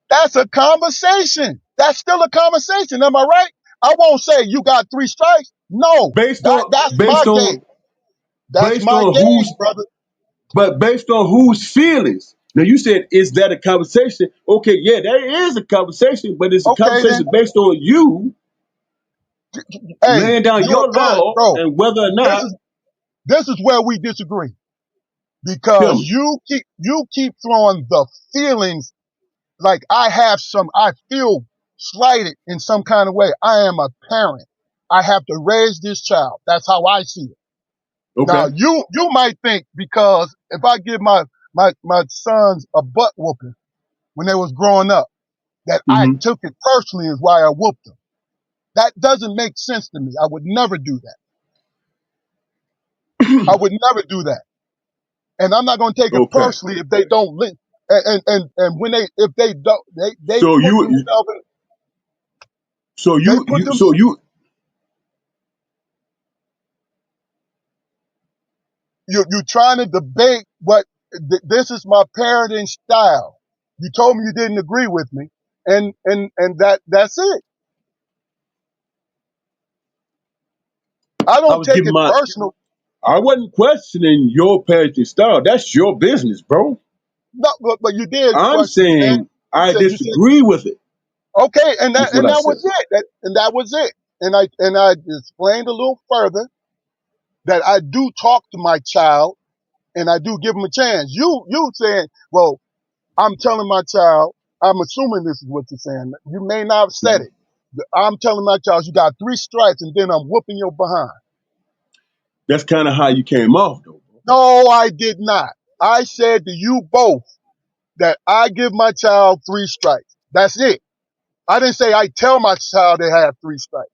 Speaker 1: That's a conversation. That's still a conversation. Am I right? I won't say you got 3 strikes. No,
Speaker 2: Based
Speaker 1: that
Speaker 2: on
Speaker 1: that's my
Speaker 2: based
Speaker 1: game.
Speaker 2: on
Speaker 1: That's
Speaker 2: based
Speaker 1: my
Speaker 2: on
Speaker 1: game,
Speaker 2: who's
Speaker 1: brother.
Speaker 2: but based on whose feelings. Now you said, is that a conversation? Okay, yeah, there is a conversation, but it's a
Speaker 1: Okay, then.
Speaker 2: conversation based on you
Speaker 1: Hey,
Speaker 2: laying down
Speaker 1: you're
Speaker 2: your
Speaker 1: a parent,
Speaker 2: law
Speaker 1: bro.
Speaker 2: and whether or
Speaker 1: This
Speaker 2: not.
Speaker 1: is this is where we disagree
Speaker 2: Tell
Speaker 1: because
Speaker 2: me.
Speaker 1: you keep throwing the feelings like I feel slighted in some kind of way. I am a parent. I have to raise this child. That's how I see it. Now
Speaker 2: Okay.
Speaker 1: you might think because if I give my sons a butt whooping when they was growing up, that I
Speaker 2: Hmm.
Speaker 1: took it personally is why I whooped them. That doesn't make sense to me. I would never do that. I would never do that. And I'm not going to take it
Speaker 2: Okay.
Speaker 1: personally if they don't listen. And when if they don't, they
Speaker 2: So
Speaker 1: put
Speaker 2: you
Speaker 1: themselves in,
Speaker 2: so
Speaker 1: they
Speaker 2: you
Speaker 1: put
Speaker 2: you
Speaker 1: them.
Speaker 2: so you
Speaker 1: You trying to debate what this is my parenting style. You told me you didn't agree with me, and that's it. I
Speaker 2: I
Speaker 1: don't
Speaker 2: was
Speaker 1: take
Speaker 2: giving
Speaker 1: it
Speaker 2: my
Speaker 1: personal.
Speaker 2: I wasn't questioning your parenting style. That's your business, bro.
Speaker 1: No, but you did
Speaker 2: I'm
Speaker 1: question it, man.
Speaker 2: saying I
Speaker 1: You said
Speaker 2: disagree with it.
Speaker 1: okay, and
Speaker 2: That's
Speaker 1: that
Speaker 2: what
Speaker 1: and
Speaker 2: I
Speaker 1: that
Speaker 2: said.
Speaker 1: was it. That was it. And I explained a little further that I do talk to my child and I do give him a chance. You saying, well, I'm telling my child, I'm assuming this is what you're saying. You may not have said it. I'm telling my child, you got 3 strikes and then I'm whooping your behind.
Speaker 2: That's kind of how you came off, though.
Speaker 1: No, I did not. I said to you both that I give my child 3 strikes. That's it. I didn't say I tell my child they have 3 strikes.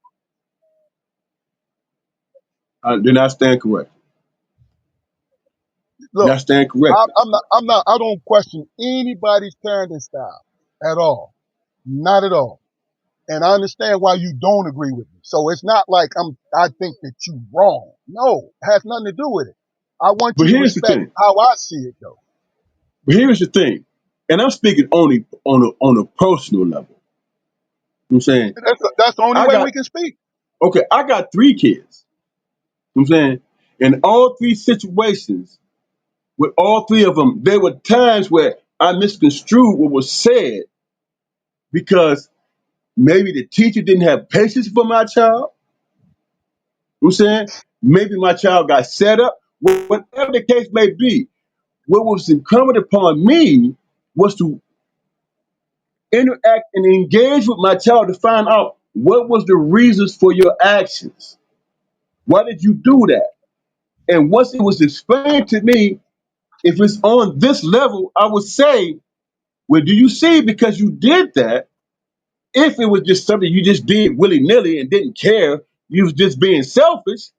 Speaker 2: Then I stand correct. Then
Speaker 1: Look,
Speaker 2: I stand corrected.
Speaker 1: I don't question anybody's parenting style at all. Not at all. And I understand why you don't agree with me. So it's not like I think that you're wrong. No, it has nothing to do with it. I want
Speaker 2: But
Speaker 1: you to
Speaker 2: here's the
Speaker 1: respect
Speaker 2: thing.
Speaker 1: how I see it though.
Speaker 2: But here's the thing. And I'm speaking only on a personal level. You know what I'm saying?
Speaker 1: That's the only
Speaker 2: I
Speaker 1: way
Speaker 2: got
Speaker 1: we can speak.
Speaker 2: okay, I got 3 kids. You know what I'm saying? In all 3 situations, with all 3 of them, there were times where I misconstrued what was said because maybe the teacher didn't have patience for my child. You know what I'm saying? Maybe my child got set up. Whatever the case may be, what was incumbent upon me was to interact and engage with my child to find out what was the reasons for your actions. Why did you do that? And once it was explained to me, if it's on this level, I would say, well, do you see because you did that? If it was just something you just did willy-nilly and didn't care, you was just being selfish,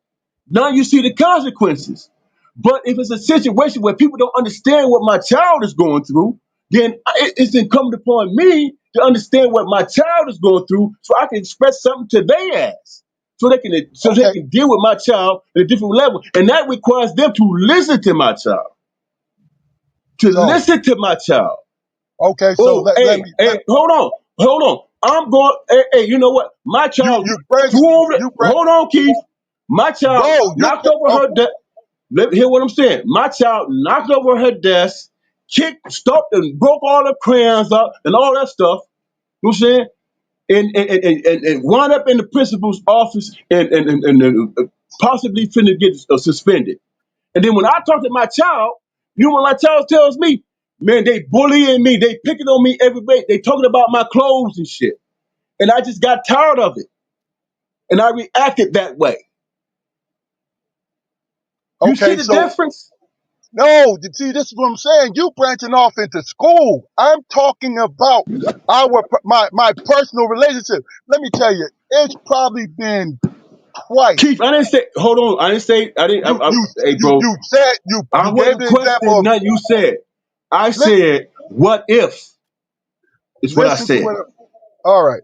Speaker 2: now you see the consequences. But if it's a situation where people don't understand what my child is going through, then it's incumbent upon me to understand what my child is going through, so I can express something to their ass, so they
Speaker 1: Okay.
Speaker 2: can deal with my child at a different level, and that requires them to listen to my child, to
Speaker 1: So,
Speaker 2: listen to my child.
Speaker 1: okay. So
Speaker 2: Oh, hey, hold on. I'm going. Hey, you know what? My child
Speaker 1: you branch,
Speaker 2: threw over.
Speaker 1: you branch,
Speaker 2: Hold on, Keith. My child
Speaker 1: go,
Speaker 2: knocked over her
Speaker 1: okay.
Speaker 2: desk. Let me hear what I'm saying. My child knocked over her desk, kicked, stopped, and broke all the crayons up and all that stuff. You know what I'm saying? And wound up in the principal's office and possibly finna get suspended. And then when I talk to my child, you know what my child tells me? Man, they bullying me. They picking on me every day. They talking about my clothes and shit. And I just got tired of it. And I reacted that way. You see
Speaker 1: Okay.
Speaker 2: the
Speaker 1: So,
Speaker 2: difference?
Speaker 1: no, see, this is what I'm saying. You branching off into school. I'm talking about my personal relationship. Let me tell you, it's probably been twice.
Speaker 2: Keith, I didn't say, hold on. I didn't say, I didn't, hey, bro,
Speaker 1: You said
Speaker 2: I
Speaker 1: you gave
Speaker 2: wasn't
Speaker 1: the example
Speaker 2: questioning
Speaker 1: of
Speaker 2: nothing you said. I
Speaker 1: listen,
Speaker 2: said, what if is what I
Speaker 1: listen to
Speaker 2: said.
Speaker 1: what. All right,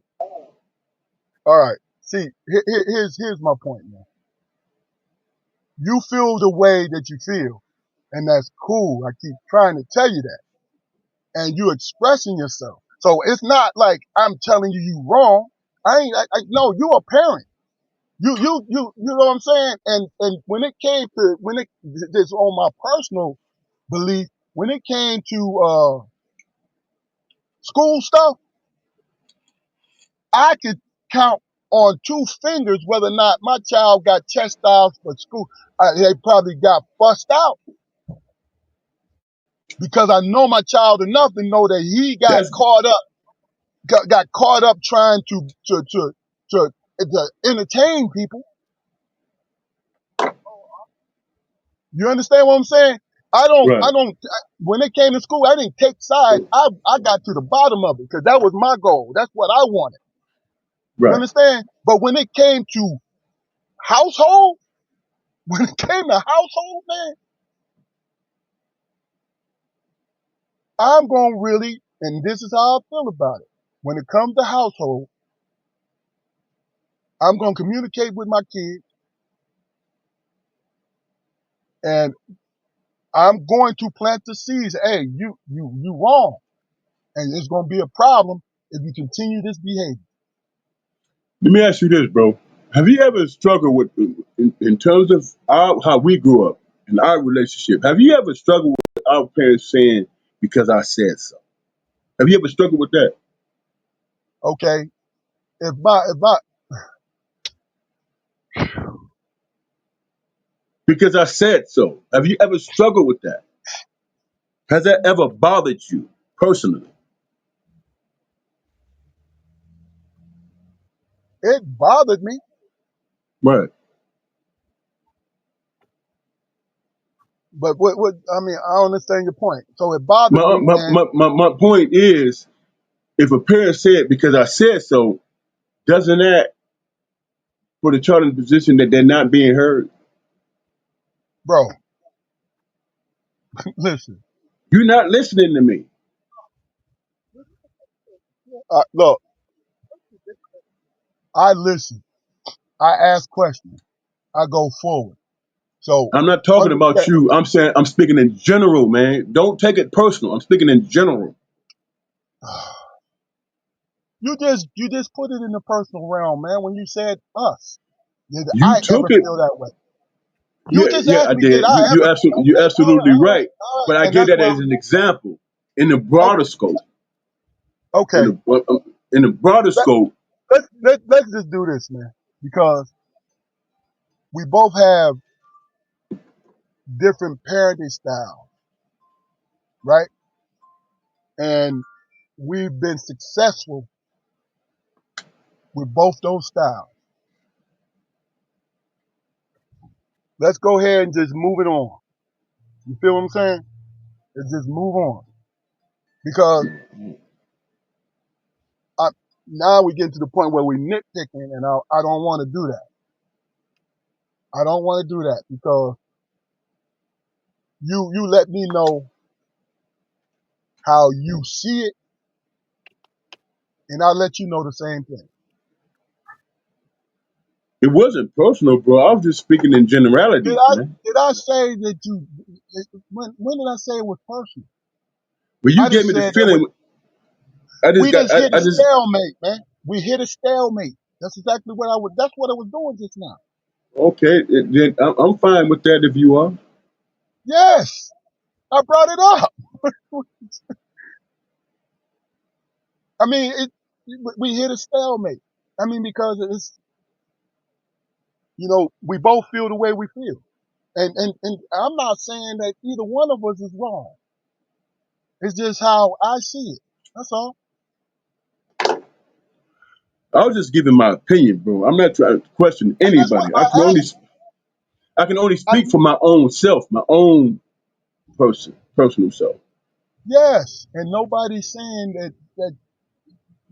Speaker 1: all right. See, here's my point, man. You feel the way that you feel, and that's cool. I keep trying to tell you that, and you expressing yourself. So it's not like I'm telling you wrong. I ain't. No, you a parent. You know what I'm saying? And when it came to this on my personal belief, when it came to school stuff, I could count on 2 fingers whether or not my child got chastised for school. They probably got fussed out because I know my child enough to know that he
Speaker 2: That's
Speaker 1: got caught up trying to entertain people. You understand what I'm saying? I
Speaker 2: right,
Speaker 1: don't, when it came to school, I didn't take sides. I got to the bottom of it because that was my goal. That's what I wanted. You
Speaker 2: right.
Speaker 1: understand? But when it came to household, when it came to household, man, I'm going to really, and this is how I feel about it. When it comes to household, I'm going to communicate with my kids and I'm going to plant the seeds. Hey, you wrong. And it's going to be a problem if you continue this behavior.
Speaker 2: Let me ask you this, bro. Have you ever struggled with, in terms of how we grew up in our relationship? Have you ever struggled with our parents saying because I said so? Have you ever struggled with that?
Speaker 1: Okay. If my,
Speaker 2: Because I said so. Have you ever struggled with that? Has that ever bothered you? personally.
Speaker 1: It bothered me,
Speaker 2: Right.
Speaker 1: but what I mean, I understand your point. So it bothered
Speaker 2: My,
Speaker 1: me,
Speaker 2: my,
Speaker 1: and
Speaker 2: my, my, my point is, if a parent said because I said so, doesn't that put a child in a position that they're not being heard?
Speaker 1: bro, listen,
Speaker 2: You're not listening to me.
Speaker 1: look, I listen, I ask questions, I go forward. So
Speaker 2: I'm not talking about
Speaker 1: understand,
Speaker 2: you. I'm saying I'm speaking in general, man. Don't take it personal. I'm speaking in general.
Speaker 1: you just put it in the personal realm, man. When you said us, did
Speaker 2: You
Speaker 1: I ever
Speaker 2: took it.
Speaker 1: feel that way? You
Speaker 2: Yeah,
Speaker 1: just
Speaker 2: yeah,
Speaker 1: asked
Speaker 2: I
Speaker 1: me, did
Speaker 2: did.
Speaker 1: I
Speaker 2: You
Speaker 1: ever?
Speaker 2: absolutely, you're
Speaker 1: Okay,
Speaker 2: absolutely right.
Speaker 1: all right,
Speaker 2: But I
Speaker 1: and
Speaker 2: gave
Speaker 1: that's
Speaker 2: that
Speaker 1: where
Speaker 2: as an example in the broader scope. In
Speaker 1: okay.
Speaker 2: the broader
Speaker 1: Let,
Speaker 2: scope,
Speaker 1: let's just do this, man, because we both have different parenting styles, right? And we've been successful with both those styles. Let's go ahead and just move it on. You feel what I'm saying? Let's just move on because I, now we get to the point where we're nitpicking, and I don't want to do that. I don't want to do that because you let me know how you see it, and I'll let you know the same thing.
Speaker 2: it wasn't personal, bro. I was just speaking in
Speaker 1: Did
Speaker 2: generalities,
Speaker 1: I
Speaker 2: man.
Speaker 1: did I say that you? When did I say it was personal?
Speaker 2: But you
Speaker 1: I
Speaker 2: gave
Speaker 1: just
Speaker 2: me the
Speaker 1: said that
Speaker 2: feeling. I just
Speaker 1: we
Speaker 2: got.
Speaker 1: just hit a
Speaker 2: I just.
Speaker 1: stalemate, man. We hit a stalemate. That's exactly what I was. That's what I was doing just now.
Speaker 2: Okay, then I'm fine with that if you are.
Speaker 1: Yes, I brought it up. I mean, we hit a stalemate. I mean, because it's we both feel the way we feel, and I'm not saying that either one of us is wrong. It's just how I see it. That's all.
Speaker 2: I was just giving my opinion, bro. I'm not trying to question
Speaker 1: And that's what
Speaker 2: anybody.
Speaker 1: I asked.
Speaker 2: I can only
Speaker 1: I,
Speaker 2: speak for my own self, my own personal self.
Speaker 1: yes, and nobody's saying that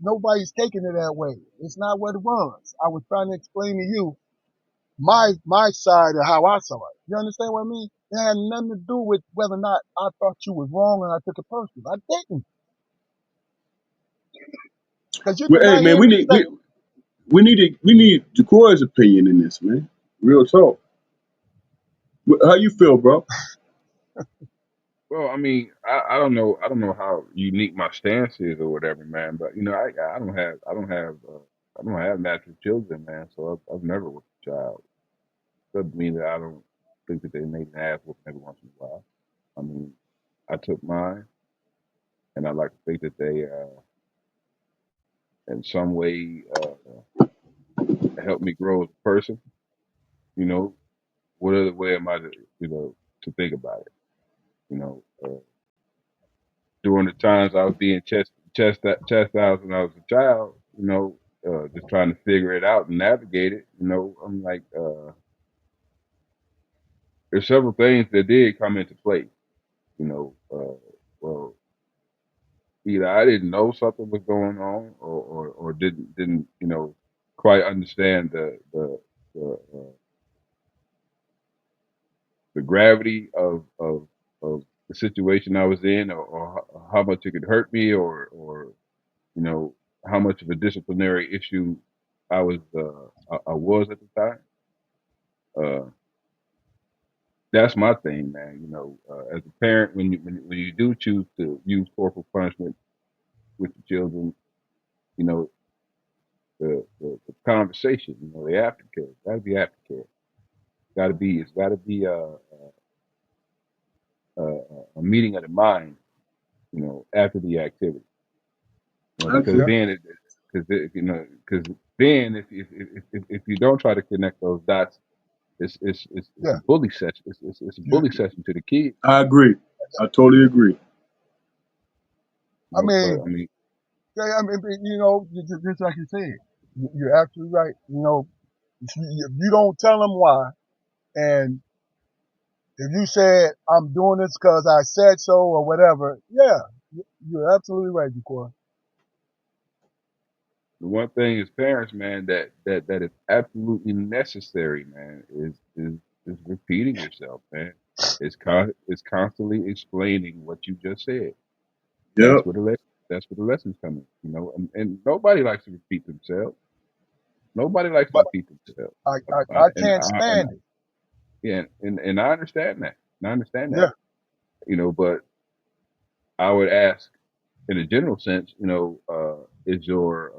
Speaker 1: nobody's taking it that way. It's not what it was. I was trying to explain to you my side of how I saw it. You understand what I mean? It had nothing to do with whether or not I thought you was wrong and I took it personal. I didn't. Because you
Speaker 2: Well,
Speaker 1: did
Speaker 2: hey,
Speaker 1: not
Speaker 2: man,
Speaker 1: hear me say,
Speaker 2: we need Jacora's opinion in this, man. Real talk. How you feel, bro?
Speaker 3: Well, I mean, I don't know how unique my stance is or whatever, man. But I don't have natural children, man. So I've never with a child. Doesn't mean that I don't think that they make an ass whooping every once in a while. I mean, I took mine, and I like to think that they, in some way, helped me grow as a person. You know, what other way am I to, to think about it? You know, during the times I was being chastised when I was a child, just trying to figure it out and navigate it. I'm like, there's several things that did come into play. You know, well, either I didn't know something was going on, or didn't quite understand the gravity of the situation I was in, or how much it could hurt me, or you know how much of a disciplinary issue I was at the time. Uh, that's my thing, man. As a parent, when you do choose to use corporal punishment with the children, you know the conversation, the aftercare, got to be aftercare. It's got to be a meeting of the mind, after the activity. Because
Speaker 2: Okay.
Speaker 3: then because then if you don't try to connect those dots, it's a
Speaker 1: yeah,
Speaker 3: bully session. It's a
Speaker 1: you,
Speaker 3: bully session to the kid.
Speaker 2: I agree. I totally agree.
Speaker 1: I
Speaker 3: But
Speaker 1: mean,
Speaker 3: I mean,
Speaker 1: yeah, I mean, just like you said, you're absolutely right. If you don't tell them why, and if you said I'm doing this because I said so or whatever, yeah, you're absolutely right, Jaquan.
Speaker 3: the one thing as parents, man, that is absolutely necessary, man, is repeating yourself, man. It's constantly explaining what you just said. That's
Speaker 2: Yep.
Speaker 3: where the lesson. That's where the lessons come in. And nobody likes to repeat themselves. Nobody likes to
Speaker 1: But
Speaker 3: repeat themselves.
Speaker 1: I can't stand it.
Speaker 3: Yeah, and I understand that. And I understand that.
Speaker 1: Yeah,
Speaker 3: But I would ask, in a general sense, is your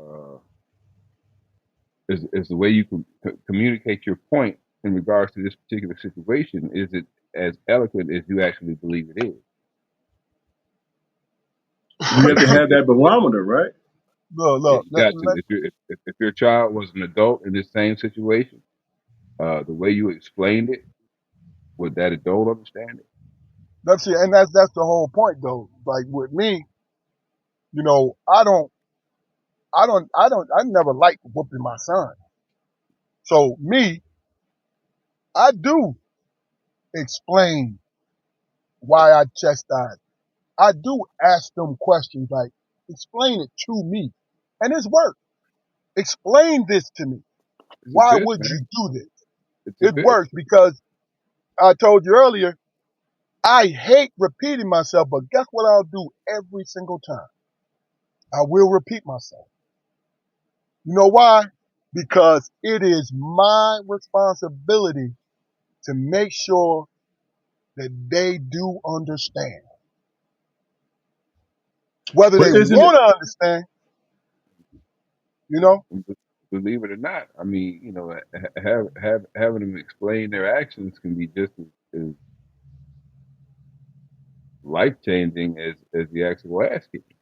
Speaker 3: is the way you can communicate your point in regards to this particular situation, is it as eloquent as you actually believe it is?
Speaker 2: You have to
Speaker 3: If
Speaker 2: have that barometer, right?
Speaker 3: yeah,
Speaker 1: look,
Speaker 3: you got to. If your child was an adult in this same situation, the way you explained it, would that adult understand it?
Speaker 1: that's it, and that's the whole point, though. Like with me, I never liked whooping my son. So me, I do explain why I chastise. I do ask them questions like, explain it to me, and it's work. Explain this to me.
Speaker 3: It's a
Speaker 1: Why
Speaker 3: bitch,
Speaker 1: would
Speaker 3: man.
Speaker 1: you do this?
Speaker 3: It's a
Speaker 1: It
Speaker 3: bitch.
Speaker 1: works because I told you earlier, I hate repeating myself, but guess what I'll do every single time? I will repeat myself. You know why? Because it is my responsibility to make sure that they do understand. Whether they
Speaker 2: But isn't
Speaker 1: want
Speaker 2: it?
Speaker 1: to understand, you know?
Speaker 3: And believe it or not, I mean, having them explain their actions can be just as life changing as the actual ass kicking.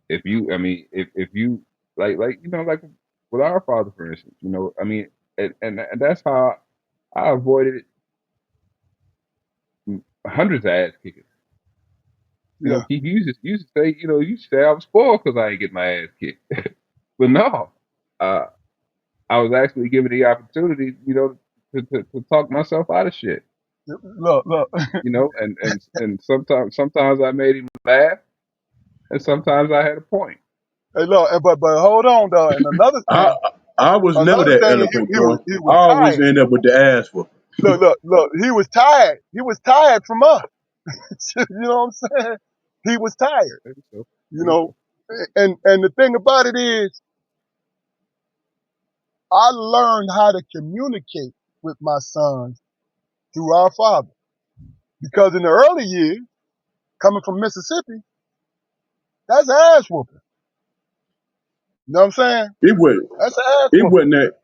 Speaker 3: If you, I mean, if you like with our father, for instance, I mean, and that's how I avoided hundreds of ass kickings.
Speaker 1: Yeah.
Speaker 3: Keith used to say, I was spoiled because I ain't get my ass kicked. But no, uh, I was actually given the opportunity, to talk myself out of shit.
Speaker 1: Look.
Speaker 3: And sometimes I made him laugh, and sometimes I had a point.
Speaker 1: Hey, look, but hold on though. And
Speaker 2: I I was never
Speaker 1: another
Speaker 2: that
Speaker 1: thing,
Speaker 2: eloquent,
Speaker 1: he was
Speaker 2: bro.
Speaker 1: he
Speaker 2: I
Speaker 1: was
Speaker 2: always
Speaker 1: tired.
Speaker 2: end up with the ass for.
Speaker 1: Look. He was tired. He was tired from us. You know what I'm saying? He was tired.
Speaker 3: Maybe so.
Speaker 1: You
Speaker 3: Maybe
Speaker 1: know,
Speaker 3: so.
Speaker 1: and the thing about it is, I learned how to communicate with my sons through our father. Because in the early years, coming from Mississippi, that's ass whooping. You know what I'm saying?
Speaker 2: It wasn't.
Speaker 1: That's ass
Speaker 2: It
Speaker 1: whooping.
Speaker 2: wasn't that.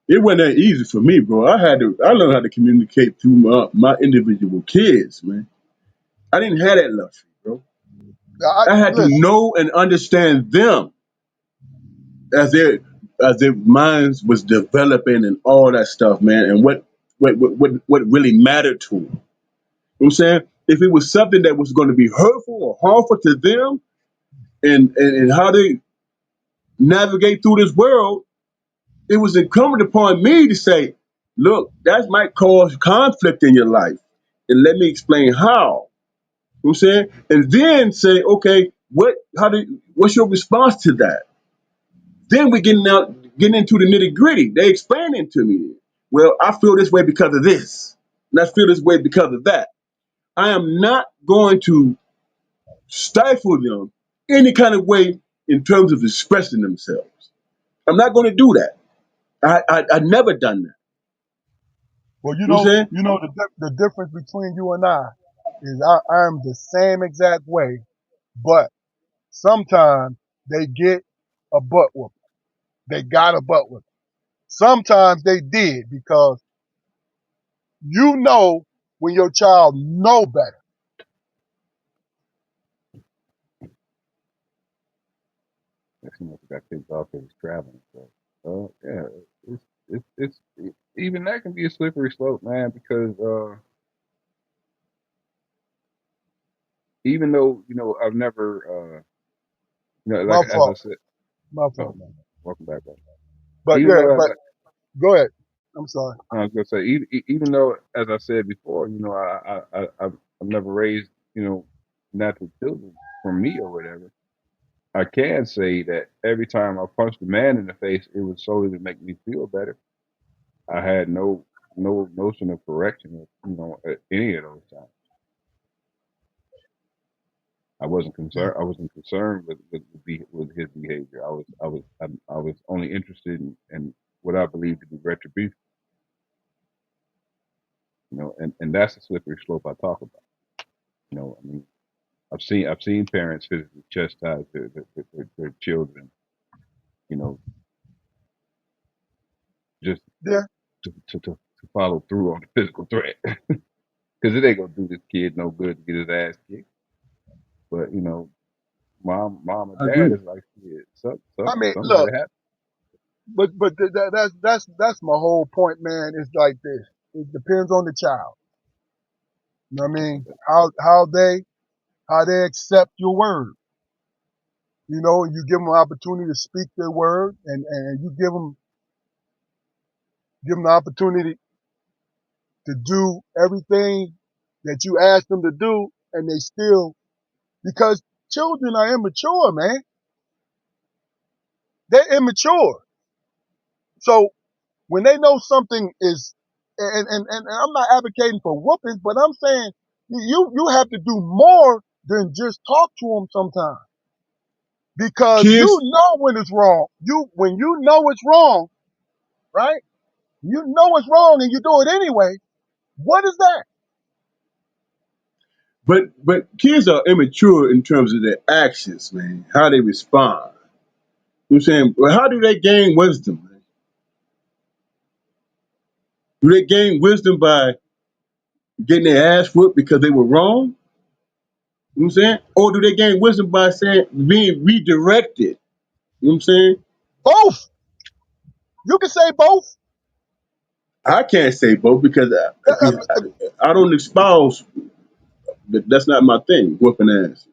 Speaker 2: It wasn't that easy for me, bro. I learned how to communicate through my individual kids, man. I didn't have that luxury, bro. I had to
Speaker 1: Listen,
Speaker 2: know and understand them as their minds was developing and all that stuff, man, and what really mattered to them. You know what I'm saying? If it was something that was going to be hurtful or harmful to them and how they navigate through this world, it was incumbent upon me to say, look, that might cause conflict in your life. And let me explain how. You know what I'm saying? And then say, okay, what's your response to that? Then we're getting into the nitty gritty. They explaining to me. Well, I feel this way because of this. And I feel this way because of that. I am not going to stifle them any kind of way in terms of expressing themselves. I'm not going to do that. I never done that.
Speaker 1: well,
Speaker 2: You know what I'm saying?
Speaker 1: the difference between you and I is I'm the same exact way, but sometimes they get a butt whooping. They got a butt whooping. Sometimes they did because when your child know better.
Speaker 3: Next month I got kicked off because he's traveling. So, yeah, even that can be a slippery slope, man. Because even though I've never
Speaker 1: My
Speaker 3: like as I
Speaker 1: fault.
Speaker 3: said,
Speaker 1: My
Speaker 3: oh,
Speaker 1: fault, man.
Speaker 3: welcome back, brother.
Speaker 1: But
Speaker 3: Even
Speaker 1: yeah,
Speaker 3: though,
Speaker 1: but go ahead. I'm sorry.
Speaker 3: I was gonna say, even though, as I said before, I've never raised, natural children from me or whatever. I can say that every time I punched a man in the face, it was solely to make me feel better. I had no notion of correction, at any of those times. I wasn't concerned with his behavior. I was only interested in what I believed to be retribution. And that's the slippery slope I talk about. I mean, I've seen parents physically chastise their children. You know, just
Speaker 1: Yeah.
Speaker 3: to follow through on the physical threat, because it ain't gonna do this kid no good to get his ass kicked. But mom and
Speaker 2: I
Speaker 3: dad
Speaker 2: agree.
Speaker 3: is like, shit,
Speaker 1: I mean,
Speaker 3: something
Speaker 1: look,
Speaker 3: gotta happen.
Speaker 1: that's my whole point, man. It's like this. It depends on the child. You know what I mean? How they accept your word. You give them an opportunity to speak their word, and you give them the opportunity to do everything that you ask them to do, and they still, because children are immature, man. They're immature. So when they know something is, and I'm not advocating for whoopings, but I'm saying you have to do more than just talk to them sometimes, because you
Speaker 2: Kids,
Speaker 1: know when it's wrong. When you know it's wrong, right? You know it's wrong and you do it anyway. What is that?
Speaker 2: but kids are immature in terms of their actions, man. How they respond. You know what I'm saying? Well, how do they gain wisdom, man? Do they gain wisdom by getting their ass whooped because they were wrong? You know what I'm saying? Or do they gain wisdom by saying being redirected? You know what I'm saying?
Speaker 1: Both. You can say both.
Speaker 2: I can't say both because
Speaker 1: Uh, uh,
Speaker 2: I don't espouse. That's not my thing. Whooping ass.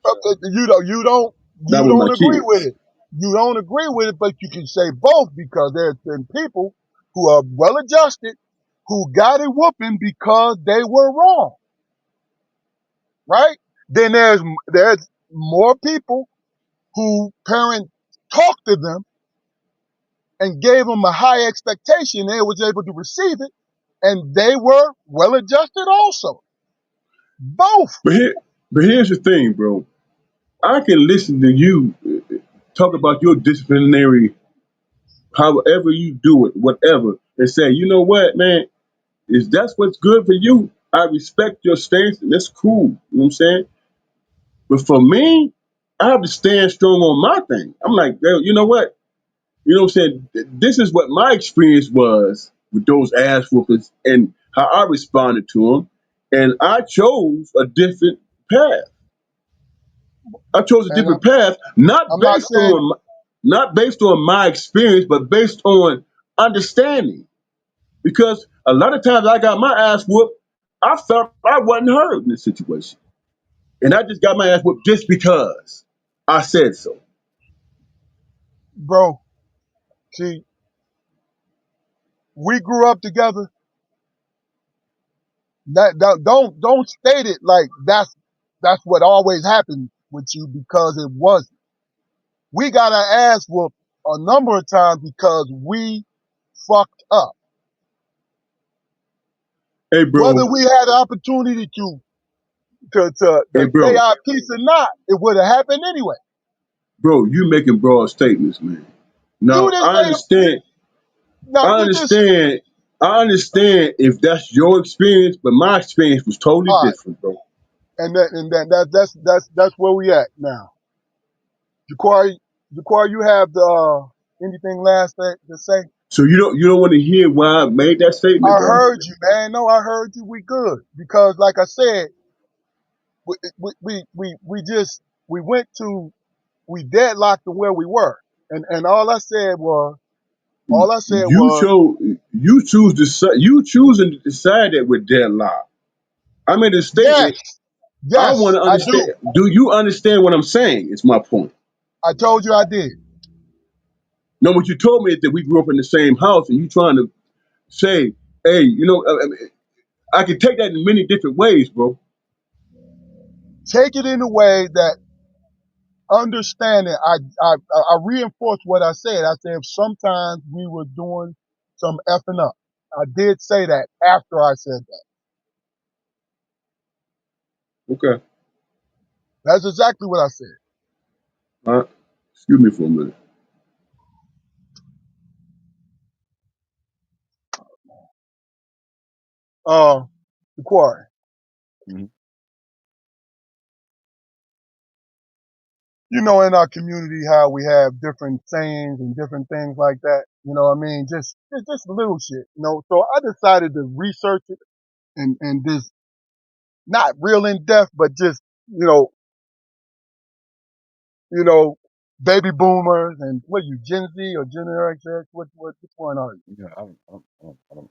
Speaker 1: You don't. You don't.
Speaker 2: Not
Speaker 1: You
Speaker 2: with my
Speaker 1: don't agree with
Speaker 2: kids.
Speaker 1: it. You don't agree with it, but you can say both, because there's been people who are well adjusted who got a whooping because they were wrong, right? Then there's more people who parents talked to them and gave them a high expectation. They was able to receive it, and they were well adjusted also. Both.
Speaker 2: But here, but here's the thing, bro. I can listen to you talk about your disciplinary, however you do it, whatever, and say, you know what, man, is that's what's good for you? I respect your stance, and that's cool. You know what I'm saying? But for me, I have to stand strong on my thing. I'm like, well, you know what? You know what I'm saying? This is what my experience was with those ass whoopers and how I responded to them. And I chose a different path. I chose a
Speaker 1: And
Speaker 2: different path,
Speaker 1: I'm not saying,
Speaker 2: not based on my experience, but based on understanding. Because a lot of times I got my ass whooped, I felt I wasn't heard in this situation. And I just got my ass whooped just because I said so.
Speaker 1: bro, see, we grew up together. Don't state it like that's what always happened with you, because it wasn't. We got our ass whooped a number of times because we fucked up.
Speaker 2: Hey
Speaker 1: Whether
Speaker 2: bro,
Speaker 1: we had the opportunity
Speaker 2: hey
Speaker 1: to say
Speaker 2: bro,
Speaker 1: our piece or not, it would have happened anyway.
Speaker 2: bro, you making broad statements, man.
Speaker 1: You
Speaker 2: Now
Speaker 1: didn't
Speaker 2: I
Speaker 1: say
Speaker 2: understand,
Speaker 1: no.
Speaker 2: I
Speaker 1: You just
Speaker 2: understand, I understand if that's your experience, but my experience was totally
Speaker 1: all right,
Speaker 2: different, bro.
Speaker 1: that's where we at now. Jaquari, you have the anything last to say?
Speaker 2: So you don't want to hear why I made that statement
Speaker 1: I
Speaker 2: though?
Speaker 1: heard you, man. No, I heard you. We good, because, like I said, we just we went to we deadlocked to where we were, and all I said
Speaker 2: You
Speaker 1: was
Speaker 2: chose you choosing to decide that we're deadlocked. I made a
Speaker 1: yes,
Speaker 2: statement. I want
Speaker 1: yes,
Speaker 2: to
Speaker 1: I do.
Speaker 2: understand. Do you understand what I'm saying? Is my point.
Speaker 1: I told you I did.
Speaker 2: No, what you told me is that we grew up in the same house, and you trying to say, hey, I can take that in many different ways, bro.
Speaker 1: Take it in a way that understanding. I reinforced what I said. I said sometimes we were doing some effing up. I did say that after I said that.
Speaker 2: Okay.
Speaker 1: That's exactly what I said.
Speaker 2: All right. Excuse me for a minute.
Speaker 1: The quarry.
Speaker 3: Mm-hmm.
Speaker 1: You know, in our community, how we have different sayings and different things like that. You know what I mean? Just little shit. You know, so I decided to research it and just not real in depth, but just you know, baby boomers and what are you, Gen Z or Gen X? Which one are you?
Speaker 3: Yeah,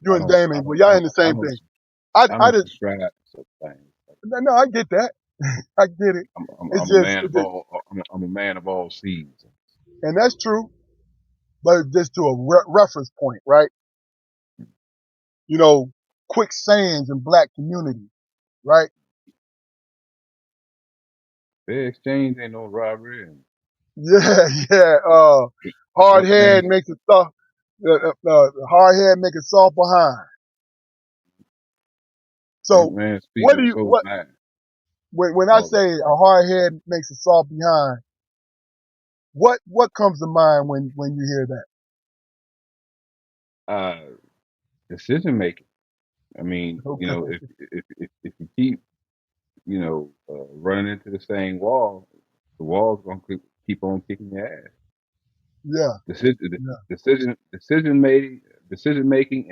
Speaker 1: You and Damon, well, y'all in the same thing. I
Speaker 3: I don't
Speaker 1: just
Speaker 3: subscribe to such things.
Speaker 1: no, I get that. I get it.
Speaker 3: I'm a man of all. I'm a man of all seasons.
Speaker 1: And that's true, but just to a reference point, right? You know, quick sayings in black community, right?
Speaker 3: Fair exchange ain't no robbery, and
Speaker 1: Yeah, yeah. Hard
Speaker 3: joint
Speaker 1: head
Speaker 3: man,
Speaker 1: makes it soft. Hard head make it soft behind.
Speaker 3: joint
Speaker 1: So
Speaker 3: man
Speaker 1: what
Speaker 3: speaking
Speaker 1: do
Speaker 3: a
Speaker 1: you
Speaker 3: soul
Speaker 1: what
Speaker 3: man.
Speaker 1: when I
Speaker 3: All
Speaker 1: say
Speaker 3: that.
Speaker 1: a hard head makes it soft behind? What comes to mind when you hear that?
Speaker 3: Uh, Decision making. I mean,
Speaker 1: Okay.
Speaker 3: if you keep running into the same wall, the wall's gonna keep on kicking your ass.
Speaker 1: Yeah,
Speaker 3: Decision,
Speaker 1: yeah,
Speaker 3: decision making,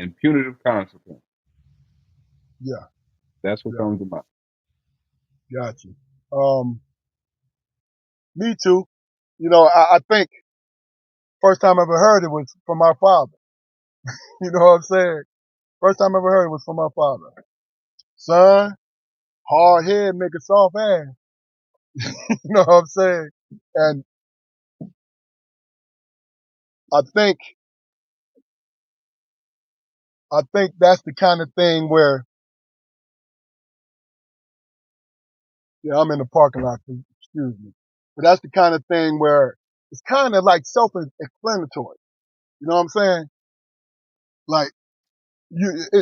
Speaker 3: and punitive consequence.
Speaker 1: yeah,
Speaker 3: That's what
Speaker 1: yeah.
Speaker 3: comes to mind.
Speaker 1: Got you. Um, me too. You know, I think first time I ever heard it was from our father. You know what I'm saying? First time I ever heard it was from our father. Son, hard head make a soft ass. You know what I'm saying? And I think I think that's the kind of thing where yeah, I'm in the parking lot. Excuse me, but that's the kind of thing where it's kind of like self-explanatory. You know what I'm saying? Like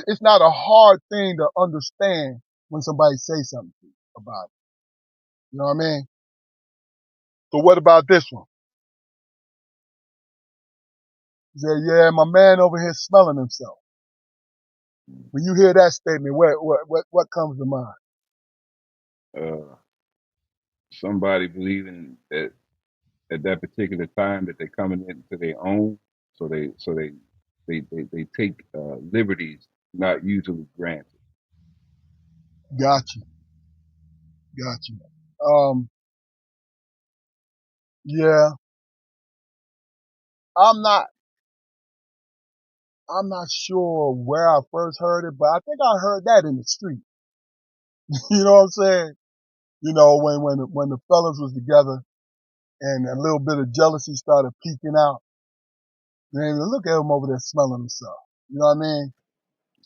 Speaker 1: it's not a hard thing to understand when somebody says something to you about it. You know what I mean? So what about this one? He said, yeah, my man over here smelling himself. When you hear that statement, what comes to mind?
Speaker 3: Uh, Somebody believing that at that particular time that they're coming into their own, so they take liberties not usually granted.
Speaker 1: Got you, got you. Um, yeah, I'm not, I'm not sure where I first heard it, but I think I heard that in the street. You know what I'm saying? You know, when the fellas was together and a little bit of jealousy started peeking out, man, look at him over there smelling himself. You know what I mean?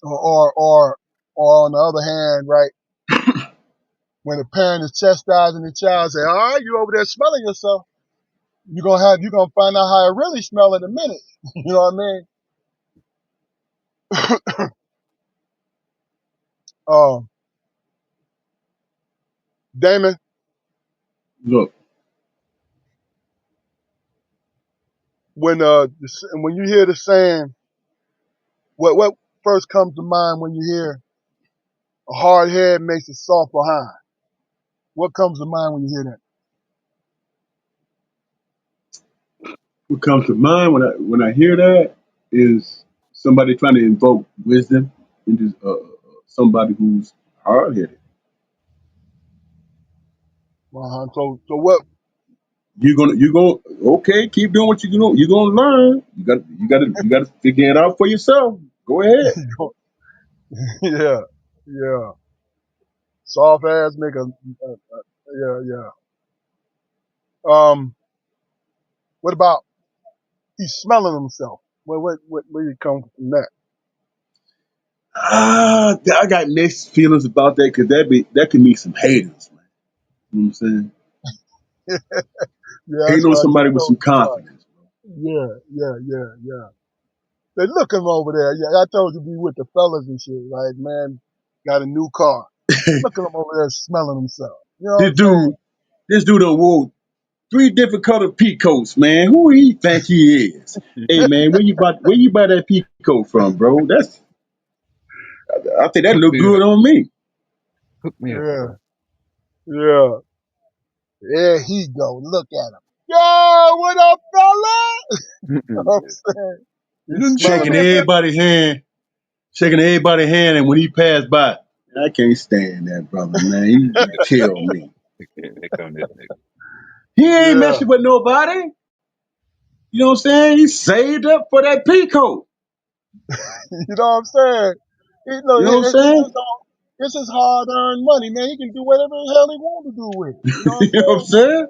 Speaker 1: Or on the other hand, right, when a parent is chastising the child, say, all right, you over there smelling yourself. You're gonna find out how it really smell in a minute. You know what I mean? Um, Damon,
Speaker 2: Look, when you hear the saying, what first comes to mind when you hear a hard head makes a soft behind? What comes to mind when you hear that? what comes to mind when I hear that is somebody trying to invoke wisdom into somebody who's hard headed.
Speaker 1: So what?
Speaker 2: You're gonna okay, keep doing what you're gonna learn. You gotta figure it out for yourself. Go ahead.
Speaker 1: Yeah, yeah. Soft ass make a yeah, yeah. Um, What about he's smelling himself? Where you come from that?
Speaker 2: I got mixed feelings about that because that can mean some haters, man. You know what I'm saying?
Speaker 1: Yeah,
Speaker 2: Hating
Speaker 1: that's
Speaker 2: on
Speaker 1: what I just
Speaker 2: somebody with some
Speaker 1: told you.
Speaker 2: confidence.
Speaker 1: Yeah. They looking over there. Yeah, I told you be with the fellas and shit. Like, man, got a new car. Look at him over there smelling himself. You know what
Speaker 2: this
Speaker 1: I'm saying?
Speaker 2: dude, this dude done wore 3 different colored peacoats, man. Who he think he is? Hey man, where you buy that peacoat from, bro? I think that
Speaker 3: Hook
Speaker 2: look
Speaker 3: me
Speaker 2: good
Speaker 3: up.
Speaker 2: on me.
Speaker 3: Hook me up,
Speaker 1: Yeah,
Speaker 3: bro.
Speaker 1: yeah. There he go. Look at him. Yo, what up, fella? You know what I'm
Speaker 3: Yeah.
Speaker 1: saying? He's
Speaker 3: Nothing
Speaker 1: smelling
Speaker 2: Shaking
Speaker 3: changed.
Speaker 1: himself.
Speaker 2: everybody's hand, and when he passed by, I can't stand that brother, man. He kill me.
Speaker 3: Here come this nigga.
Speaker 2: He ain't
Speaker 1: Yeah.
Speaker 2: messing with nobody. You know what I'm saying? He saved up for that peacoat.
Speaker 1: You know what I'm saying?
Speaker 2: You know what I'm saying?
Speaker 1: It's his hard earned money, man. He can do whatever the hell he want to do with it. You know what I'm
Speaker 2: You know what I'm
Speaker 1: saying?
Speaker 2: saying?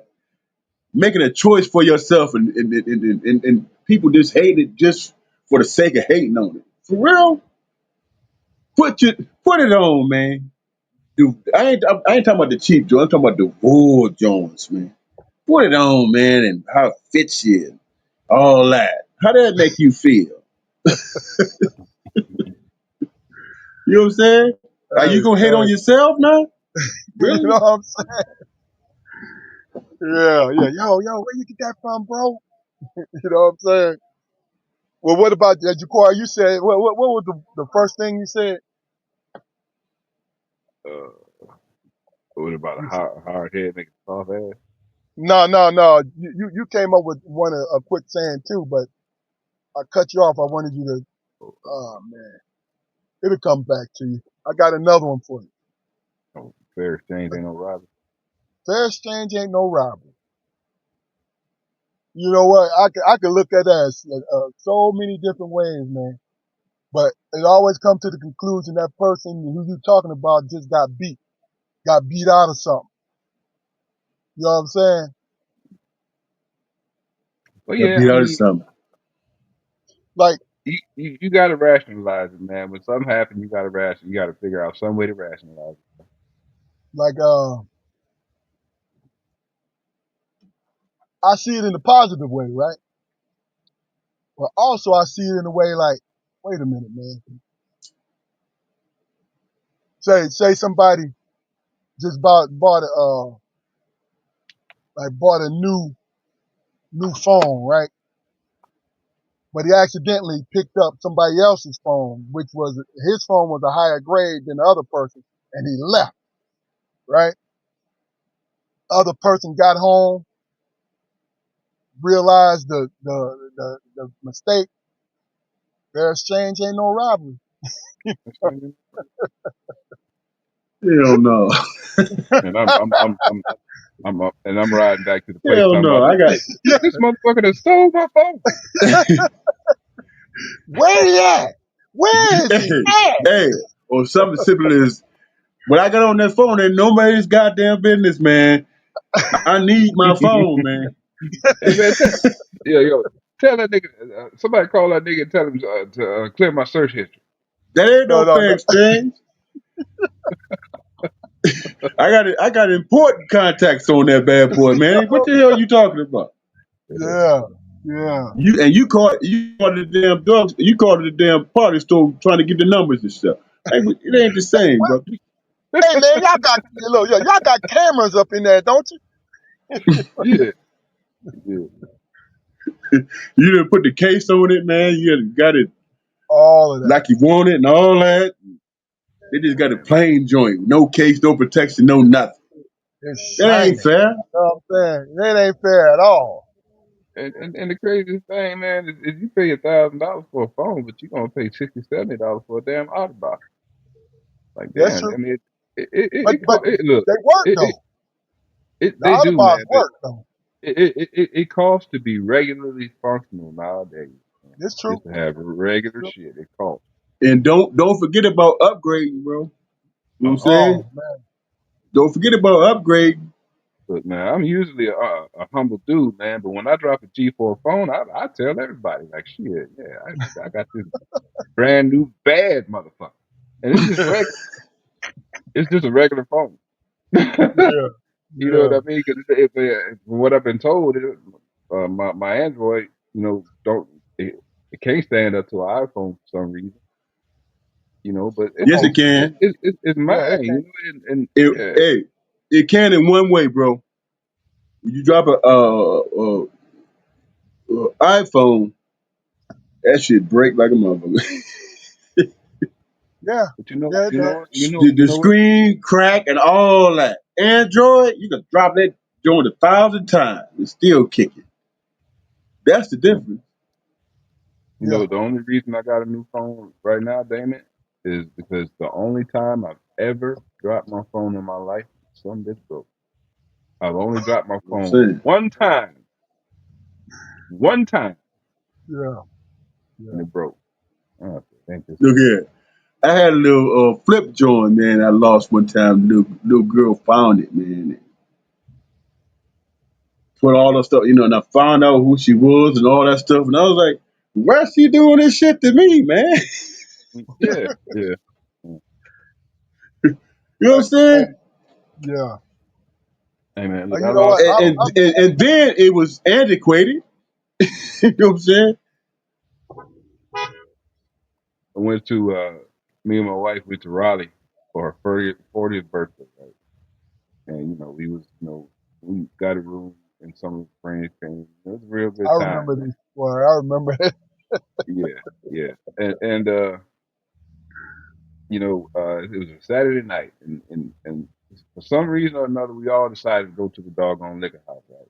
Speaker 2: Making a choice for yourself, and people just hate it just for the sake of hating on it. For real, put it on, man. Dude, I ain't talking about the cheap joints. I'm talking about the wool joints, man. Put it on, man, and how it fits you, all that. How that make you feel? You know what I'm saying? Are you gonna hate
Speaker 1: Hey,
Speaker 2: on yourself now?
Speaker 1: you
Speaker 2: Really?
Speaker 1: know what I'm saying? Yeah. Yo, where you get that from, bro? You know what I'm saying? Well, what about that, Jaquar? You said what was the first thing you said?
Speaker 3: Uh, what about a
Speaker 1: You said
Speaker 3: hard head nigga soft ass?
Speaker 1: no. You came up with one a quick saying too, but I cut you off. I wanted you to.
Speaker 3: Oh,
Speaker 1: Oh man, it'll come back to you. I got another one for you.
Speaker 3: fair exchange ain't no robbery.
Speaker 1: Fair exchange ain't no robbery. You know what? I could look at that as so many different ways, man. But it always comes to the conclusion that person who you talking about just got beat out of something. You know what I'm saying?
Speaker 3: But
Speaker 2: Got
Speaker 3: yeah,
Speaker 2: beat
Speaker 3: I
Speaker 2: out of
Speaker 3: mean,
Speaker 2: something.
Speaker 1: Like
Speaker 3: you got to rationalize it, man. When something happens, you got to ration. You got to figure out some way to rationalize
Speaker 1: like I see it in a positive way, right? But also I see it in a way like, wait a minute, man. Say somebody just bought a new phone, right? But he accidentally picked up somebody else's phone, which was his phone was a higher grade than the other person, and he left, right? Other person got home, realized the mistake. Fair exchange ain't no robbery.
Speaker 3: it.
Speaker 2: Hell no.
Speaker 3: And I'm up, and I'm riding back to the place
Speaker 2: Hell
Speaker 3: talking
Speaker 2: no.
Speaker 3: about
Speaker 2: I got
Speaker 3: this motherfucker that stole my phone.
Speaker 1: Where he at? Where is he
Speaker 2: hey,
Speaker 1: at?
Speaker 2: hey, or something simple as when I got on that phone, ain't nobody's goddamn business, man. I need my phone, man.
Speaker 3: Hey man, yo, tell that nigga. Somebody call that nigga and tell him to clear my search history.
Speaker 2: That ain't
Speaker 1: No,
Speaker 2: no
Speaker 1: no,
Speaker 2: fair
Speaker 1: no.
Speaker 2: exchange. I got important contacts on that bad boy, man. What the hell you talking about?
Speaker 1: Yeah, yeah.
Speaker 2: You called the damn dogs. You called the damn party store trying to get the numbers and stuff. Hey, it ain't the same,
Speaker 1: What?
Speaker 2: bro.
Speaker 1: Hey man, y'all got cameras up in there, don't you?
Speaker 3: Yeah, yeah.
Speaker 2: You didn't put the case on it, man. You got it
Speaker 1: All of that.
Speaker 2: like you want it and all that. They just got a
Speaker 3: Man,
Speaker 2: plain joint, no case, no protection, no nothing.
Speaker 1: It's
Speaker 2: That ain't
Speaker 1: shiny.
Speaker 2: fair.
Speaker 1: You know what I'm saying? It ain't fair at all.
Speaker 3: and the craziest thing, man, is you pay $1,000 for a phone, but you gonna pay $60, $70 for a damn Audiobox. Like,
Speaker 1: That's
Speaker 3: damn.
Speaker 1: true.
Speaker 3: I mean,
Speaker 1: But
Speaker 3: look,
Speaker 1: they work
Speaker 3: it, it,
Speaker 1: though. The
Speaker 3: they do,
Speaker 1: Autobots
Speaker 3: man, but
Speaker 1: work though.
Speaker 3: it costs to be regularly functional nowadays. Man.
Speaker 1: It's true.
Speaker 3: Just to have
Speaker 1: It's
Speaker 3: regular
Speaker 1: true.
Speaker 3: shit, it costs.
Speaker 2: And don't forget about upgrading, bro. You know what I'm
Speaker 3: Oh,
Speaker 2: saying?
Speaker 1: Oh man.
Speaker 2: Don't forget about upgrading.
Speaker 3: Look, man, I'm usually a humble dude, man. But when I drop a G for a phone, I tell everybody like, shit, yeah, I got this brand new bad motherfucker, and it's just regular. It's just a regular phone.
Speaker 1: Yeah,
Speaker 3: You know what
Speaker 1: yeah,
Speaker 3: I mean? Because from what I've been told, my Android, don't it can't stand up to an iPhone for some reason. But it's
Speaker 2: Yes,
Speaker 1: oh
Speaker 2: it
Speaker 3: it's
Speaker 1: yeah,
Speaker 3: it's
Speaker 2: can.
Speaker 3: it's, it's it's
Speaker 1: yeah. It
Speaker 3: mine.
Speaker 1: can't.
Speaker 3: And
Speaker 2: It,
Speaker 3: yeah,
Speaker 2: hey, it can in one way, bro. When you drop a iPhone, that shit break like a motherfucker.
Speaker 1: Yeah,
Speaker 3: but you know,
Speaker 1: yeah. It
Speaker 3: you know
Speaker 1: does.
Speaker 3: what, you know,
Speaker 2: the,
Speaker 3: you
Speaker 2: the
Speaker 3: know what,
Speaker 2: screen crack and all that. Android, you can drop that joint 1,000 times and still kick it. That's the
Speaker 3: yeah,
Speaker 2: difference.
Speaker 1: Yeah.
Speaker 3: the only reason I got a new phone right now, damn it, is because the only time I've ever dropped my phone in my life, some bitch broke. I've only dropped my
Speaker 2: You know what I'm
Speaker 3: phone
Speaker 2: saying?
Speaker 3: one time,
Speaker 1: Yeah.
Speaker 3: and
Speaker 1: Yeah.
Speaker 3: it broke. Oh, thank this.
Speaker 2: Look here. I had a little flip joint, man. I lost one time. Little girl found it, man. Put all the stuff, and I found out who she was and all that stuff. And I was like, why's she doing this shit to me, man?
Speaker 3: Yeah, yeah. Mm.
Speaker 2: You know what I'm saying?
Speaker 1: And yeah.
Speaker 3: Hey man, look, I
Speaker 1: You know what?
Speaker 3: lost my
Speaker 2: And,
Speaker 3: phone.
Speaker 2: and, and, and then it was antiquated. You know what I'm saying?
Speaker 3: I went to me and my wife went to Raleigh for her 40th birthday, right? And we got a room and some of the friends came. It was a real
Speaker 1: I
Speaker 3: good time,
Speaker 1: remember
Speaker 3: man.
Speaker 1: this. Well, I remember it.
Speaker 3: Yeah, yeah. And it was a Saturday night, and for some reason or another, we all decided to go to the doggone liquor house, right?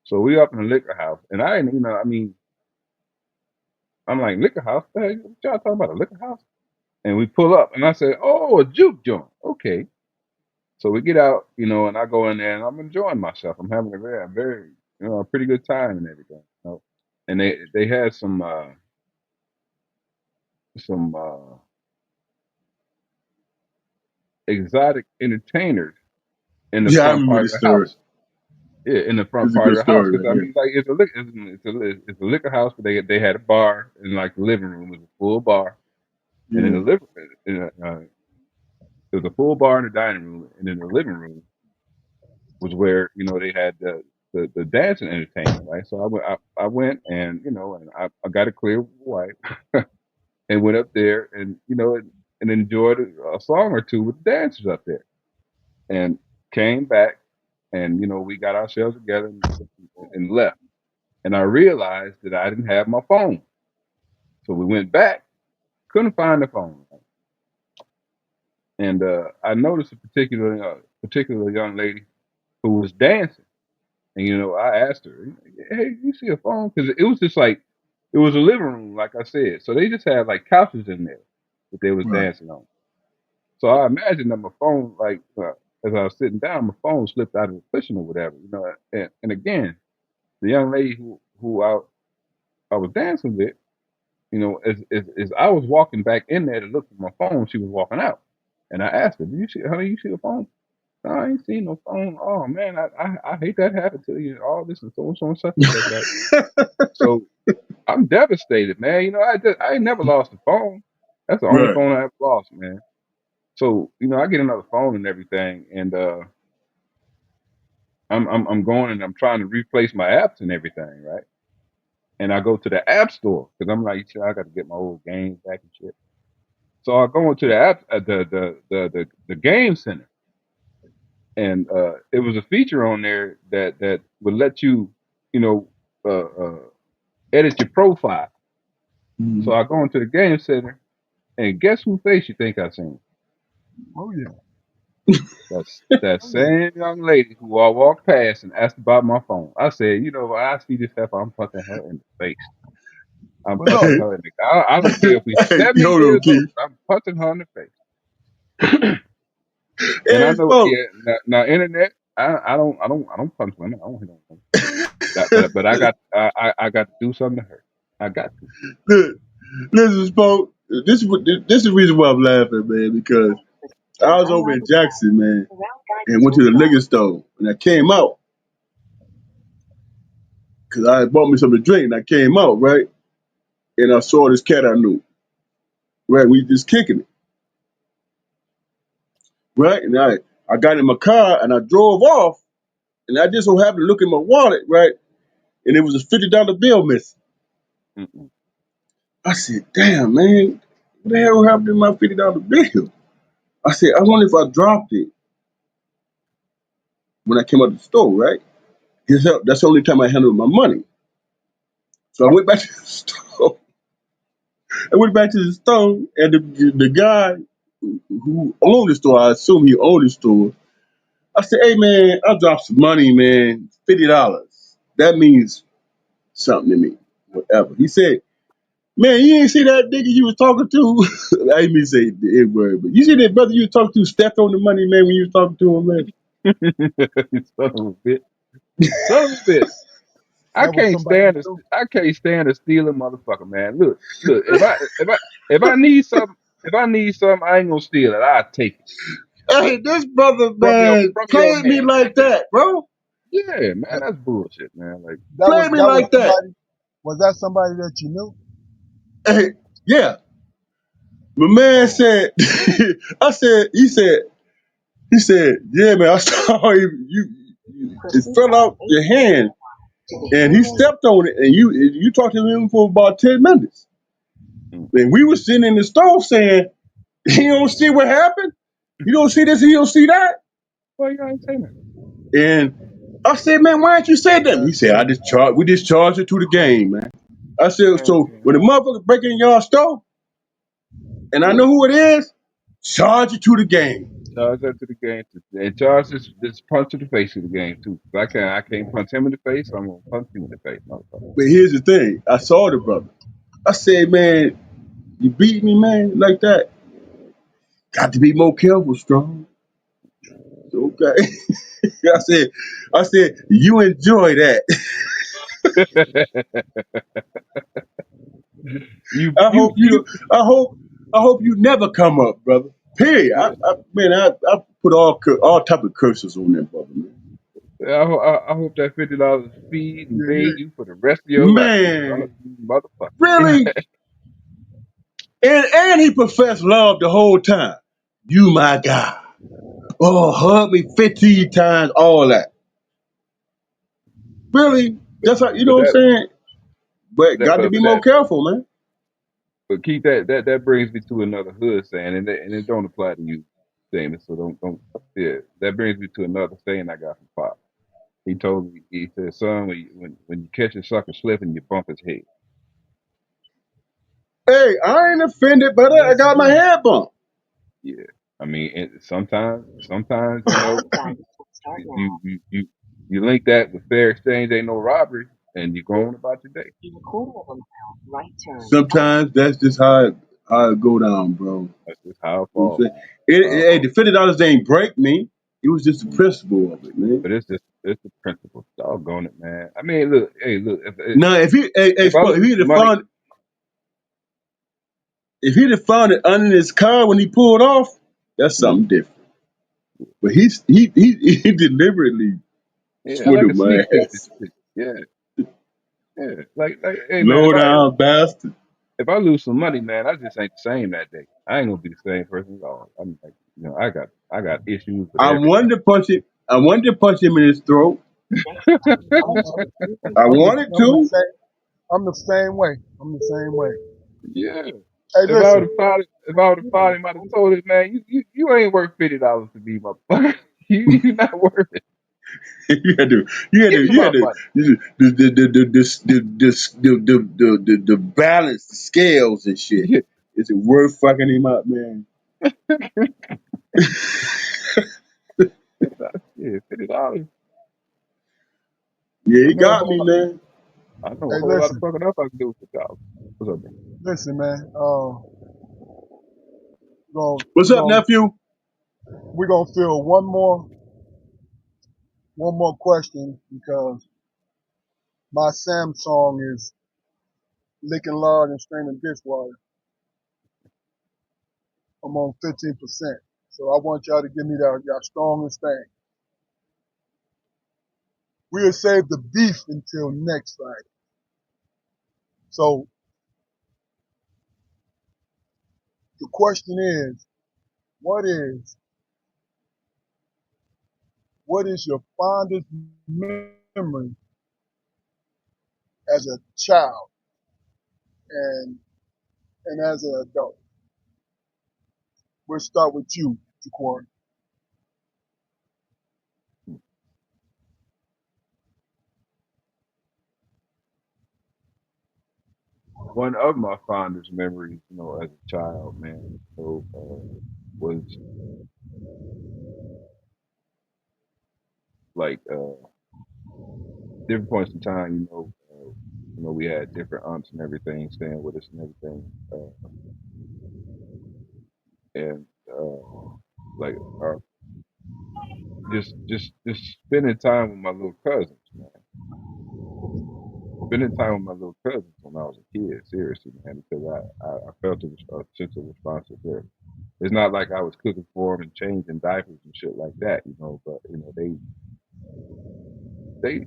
Speaker 3: So we up in the liquor house, and I didn't, I mean, I'm like, liquor house? Hey, what y'all talking about, a liquor house? And we pull up, and I said, oh, a juke joint. Okay. So we get out, and I go in there, and I'm enjoying myself. I'm having a very, a pretty good time and everything. And they had some exotic entertainers in the
Speaker 2: Yeah, I
Speaker 3: front
Speaker 2: remember
Speaker 3: part of
Speaker 2: this
Speaker 3: the
Speaker 2: story.
Speaker 3: house. Yeah, in the front
Speaker 2: It's a
Speaker 3: part
Speaker 2: good
Speaker 3: of the house,
Speaker 2: story
Speaker 3: because
Speaker 2: right
Speaker 3: I
Speaker 2: here.
Speaker 3: mean, like it's a liquor house, but they had a bar in like the living room. It was a full bar, and in the
Speaker 2: Yeah.
Speaker 3: living, there was a full bar in the dining room, and in the living room was where they had the dancing entertainment, right? So I went and and I got a clear white and went up there and and enjoyed a song or two with the dancers up there, and came back and we got ourselves together and left. And I realized that I didn't have my phone, so we went back, couldn't find the phone, and I noticed a particular young lady who was dancing. And I asked her, "Hey, you see a phone?" Because it was just like it was a living room, like I said. So they just had like couches in there that they was
Speaker 1: Right.
Speaker 3: dancing on. So I imagined that my phone, like as I was sitting down, my phone slipped out of the cushion or whatever, And again, the young lady who I was dancing with, as I was walking back in there to look for my phone, she was walking out, and I asked her, "Do you see, honey? You see a phone?" "No, I ain't seen no phone." "Oh man, I hate that happened to you. All this and so and such and such, right?" So I'm devastated, man. I ain't never lost a phone. That's the only
Speaker 2: Right.
Speaker 3: phone I ever lost, man. So I get another phone and everything, and I'm going and I'm trying to replace my apps and everything, right? And I go to the app store because I'm like, "Shit, I got to get my old games back and shit." So I go into the app, the game center, and it was a feature on there that would let you, you know, edit your profile. So
Speaker 2: Mhm.
Speaker 3: I go into the game center, and guess whose face you think I seen?
Speaker 1: Oh yeah.
Speaker 3: That's that
Speaker 1: Oh yeah.
Speaker 3: same young lady who I walked past and asked about my phone. I said, what, I see this stuff, I'm punching her in the face. I'm
Speaker 1: But look,
Speaker 3: punching her in the. I don't care if we
Speaker 2: Hey,
Speaker 3: 70
Speaker 2: hold on,
Speaker 3: years old.
Speaker 2: Keith.
Speaker 3: I'm punching her in the face. And I
Speaker 2: Hey,
Speaker 3: know,
Speaker 2: folks.
Speaker 3: yeah. Now internet, I don't punch women. I don't hit on women. But I got to do something to her. I got to.
Speaker 2: Look, listen, folks. This is the reason why I'm laughing, man, because I was over in Jackson, man, and went to the liquor store, and I came out because I had bought me something to drink, and I came out right, and I saw this cat I knew. Right, we just kicking it. Right, and I got in my car and I drove off, and I just so happened to look in my wallet, right, and it was a $50 bill missing.
Speaker 3: Mm-mm.
Speaker 2: I said, "Damn, man, what the hell happened to my $50 bill?" I said, "I wonder if I dropped it when I came out of the store, right?" That's the only time I handled my money. So I went back to the store. I went back to the store, and the guy who owned the store, I assume he owned the store. I said, "Hey, man, I dropped some money, man, $50. That means something to me, whatever." He said, "Man, you ain't see that nigga you was talking to?" I didn't mean to say the N word, but you see that brother you was talking to stepped on the money, man, when you was talking to him, man.
Speaker 3: You son of a bitch. Son of a bitch.
Speaker 1: That was somebody you knew.
Speaker 3: I can't stand a stealing motherfucker, man. Look. If I need something, I ain't gonna steal it. I'll take it
Speaker 2: Hey, this brother, man,
Speaker 3: from your
Speaker 2: played me
Speaker 3: hand.
Speaker 2: like that, bro.
Speaker 3: Yeah, man,
Speaker 1: That,
Speaker 3: that's bullshit, man. Like,
Speaker 2: Played me
Speaker 1: that was
Speaker 2: like that.
Speaker 1: somebody. Was that somebody that you knew?
Speaker 2: Hey, yeah. My man
Speaker 1: Oh,
Speaker 2: said, he said, "Yeah, man, I saw you it fell out your hand, and he stepped on it, and you talked to him for about 10 minutes.
Speaker 3: mm,
Speaker 2: And we were sitting in the stove saying, you don't see what happened? You don't see this, you don't see that?"
Speaker 3: why you ain't saying that?
Speaker 2: And I said, "Man, why didn't you say that?" He
Speaker 1: that's
Speaker 2: said,
Speaker 1: crazy.
Speaker 2: we just charged it to the game, man." I said,
Speaker 3: Man,
Speaker 2: "So when the motherfucker break in your store, and I
Speaker 3: yeah.
Speaker 2: know who it is, charge it to the game."
Speaker 3: Charge that to the game too. And charge this punch to the face of the game too. If I can't punch him in the face, I'm gonna punch you in the face, motherfucker.
Speaker 2: But here's the thing. I saw the brother. I said, "Man, you beat me, man, like that. Got to be more careful, strong." Okay. I said, you enjoy that.
Speaker 3: you
Speaker 2: I
Speaker 3: you
Speaker 2: hope
Speaker 3: you
Speaker 2: you I hope you never come up, brother. Period.
Speaker 3: yeah.
Speaker 2: I put all type of curses on that brother, man.
Speaker 3: I hope that $50 feed and
Speaker 1: Yeah,
Speaker 3: bathe
Speaker 1: yeah.
Speaker 3: you for the rest of your life, you son of
Speaker 2: Man,
Speaker 3: a motherfucker.
Speaker 2: really? And he professed love the whole time. You my guy. Oh, hug me 15 times, all that. Really? That's how, you know
Speaker 3: but
Speaker 2: what I'm
Speaker 3: that
Speaker 2: saying? But got to
Speaker 3: but
Speaker 2: be more
Speaker 3: that
Speaker 2: careful, man.
Speaker 3: but keep that brings me to another hood saying, and it don't apply to you, Damon. So don't yeah. That brings me to another saying I got from Pop. He told me, he said, "Son, when you catch a sucker slipping, you bump his head."
Speaker 2: Hey, I ain't offended, brother. I
Speaker 1: Yes,
Speaker 2: got my
Speaker 1: indeed.
Speaker 2: head bumped.
Speaker 3: Yeah, I mean, sometimes you you link that with fair exchange ain't no robbery, and you go on about your day.
Speaker 2: Sometimes that's just how it go down, bro.
Speaker 3: That's just how it
Speaker 2: You know what I'm
Speaker 3: falls,
Speaker 2: saying?
Speaker 3: man. How it
Speaker 2: Hey,
Speaker 3: falls.
Speaker 2: the $50 ain't break me. It was just the
Speaker 3: Mm.
Speaker 2: principle of it, man.
Speaker 3: But it's the principle. Doggone it, man. I mean, look, hey, look,
Speaker 2: Now,
Speaker 3: if I
Speaker 2: if
Speaker 3: lose
Speaker 2: he'd
Speaker 3: some
Speaker 2: have
Speaker 3: money,
Speaker 2: found it under his car when he pulled off, that's
Speaker 3: mm,
Speaker 2: something different. But he deliberately
Speaker 3: yeah, I like a
Speaker 2: swindled my
Speaker 3: sneak peek
Speaker 2: ass.
Speaker 3: situation. Yeah, yeah. Hey, man,
Speaker 2: Low down bastard.
Speaker 3: if I lose some money, man, I just ain't the same that day. I ain't gonna be the same person at all. I'm like, I got issues with
Speaker 2: I
Speaker 3: everybody.
Speaker 2: wanted to punch him. I wanted to punch him in his throat. I wanted
Speaker 1: I'm the
Speaker 2: to.
Speaker 1: same. I'm the same way. I'm the same way.
Speaker 3: Yeah.
Speaker 1: Hey, listen.
Speaker 3: If I would have fought him, I'd have told him, man, you ain't worth $50 to me, motherfucker. You not worth it. Give me
Speaker 2: You
Speaker 3: my
Speaker 2: had to
Speaker 3: money.
Speaker 2: the balance, the scales and shit.
Speaker 3: Yeah,
Speaker 2: Is it worth fucking him up, man?
Speaker 3: yeah, $50.
Speaker 2: Yeah,
Speaker 3: I
Speaker 2: he
Speaker 3: know a
Speaker 2: got
Speaker 3: whole
Speaker 2: me,
Speaker 3: lot.
Speaker 2: man.
Speaker 3: I know a
Speaker 1: Hey,
Speaker 3: whole lot of
Speaker 1: listen.
Speaker 3: fucking else I can do with $50. What's up, man?
Speaker 1: Listen, man. Gonna,
Speaker 2: What's
Speaker 1: we're
Speaker 2: up,
Speaker 1: gonna
Speaker 2: nephew?
Speaker 1: we're gonna fill one more question because my Samsung is licking lard and straining dishwater. I'm on 15%. So I want y'all to give me your strongest thing. We'll save the beef until next Friday. So the question is, what is your fondest memory as a child and as an adult? We'll start with you, Jaquan.
Speaker 3: One of my fondest memories, as a child, man, was like different points in time. We had different aunts and everything staying with us and everything, and like just spending time with my little cousins, man. Spending time with my little cousins when I was a kid, seriously, man, because I felt a sense of responsibility. It's not like I was cooking for them and changing diapers and shit like that, but they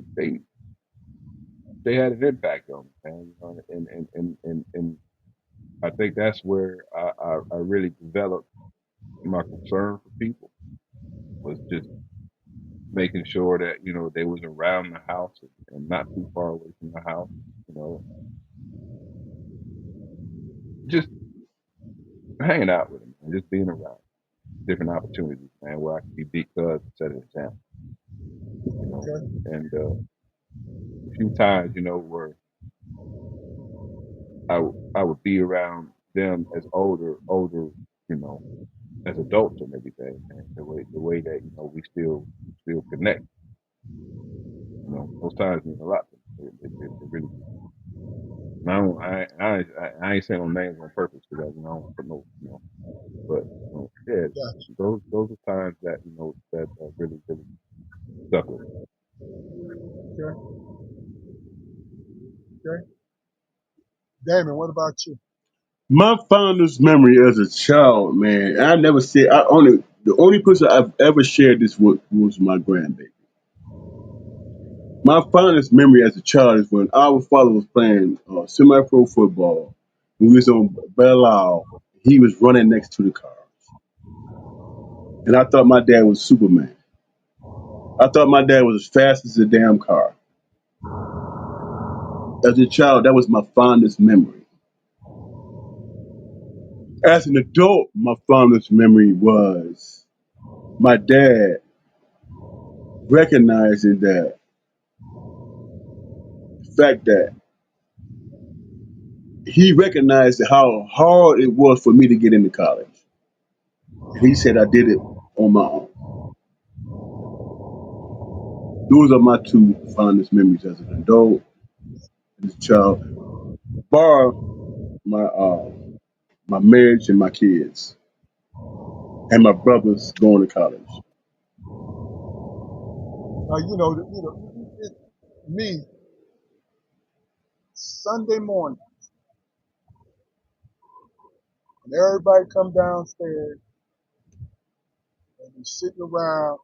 Speaker 3: they had an impact on me, man, and I think that's where I really developed my concern for people, was just making sure that they was around the house and not too far away from the house, you know, just hanging out with them and just being around different opportunities, man, where I could be big cuz and set an example, you know.
Speaker 1: Okay.
Speaker 3: And a few times, where I would be around them as older, you know, as adults and everything, and the way that we still connect, those times mean a lot to me. It really. And I ain't saying no names on purpose because I don't promote, but yeah,
Speaker 1: Gotcha.
Speaker 3: those are times that that really stuck with me.
Speaker 1: Okay. Okay. Damon, what about you?
Speaker 2: My fondest memory as a child, man, I never said I only the only person I've ever shared this with was my grandbaby. My fondest memory as a child is when our father was playing semi-pro football. We was on Belle Isle. He was running next to the cars, and I thought my dad was Superman. I thought my dad was as fast as a damn car. As a child, that was my fondest memory. As an adult, my fondest memory was my dad recognizing that the fact that he recognized how hard it was for me to get into college. And he said I did it on my own. Those are my two fondest memories as an adult, as a child, bar my marriage and my kids and my brothers going to college.
Speaker 1: Me, Sunday morning, when everybody come downstairs and we sitting around,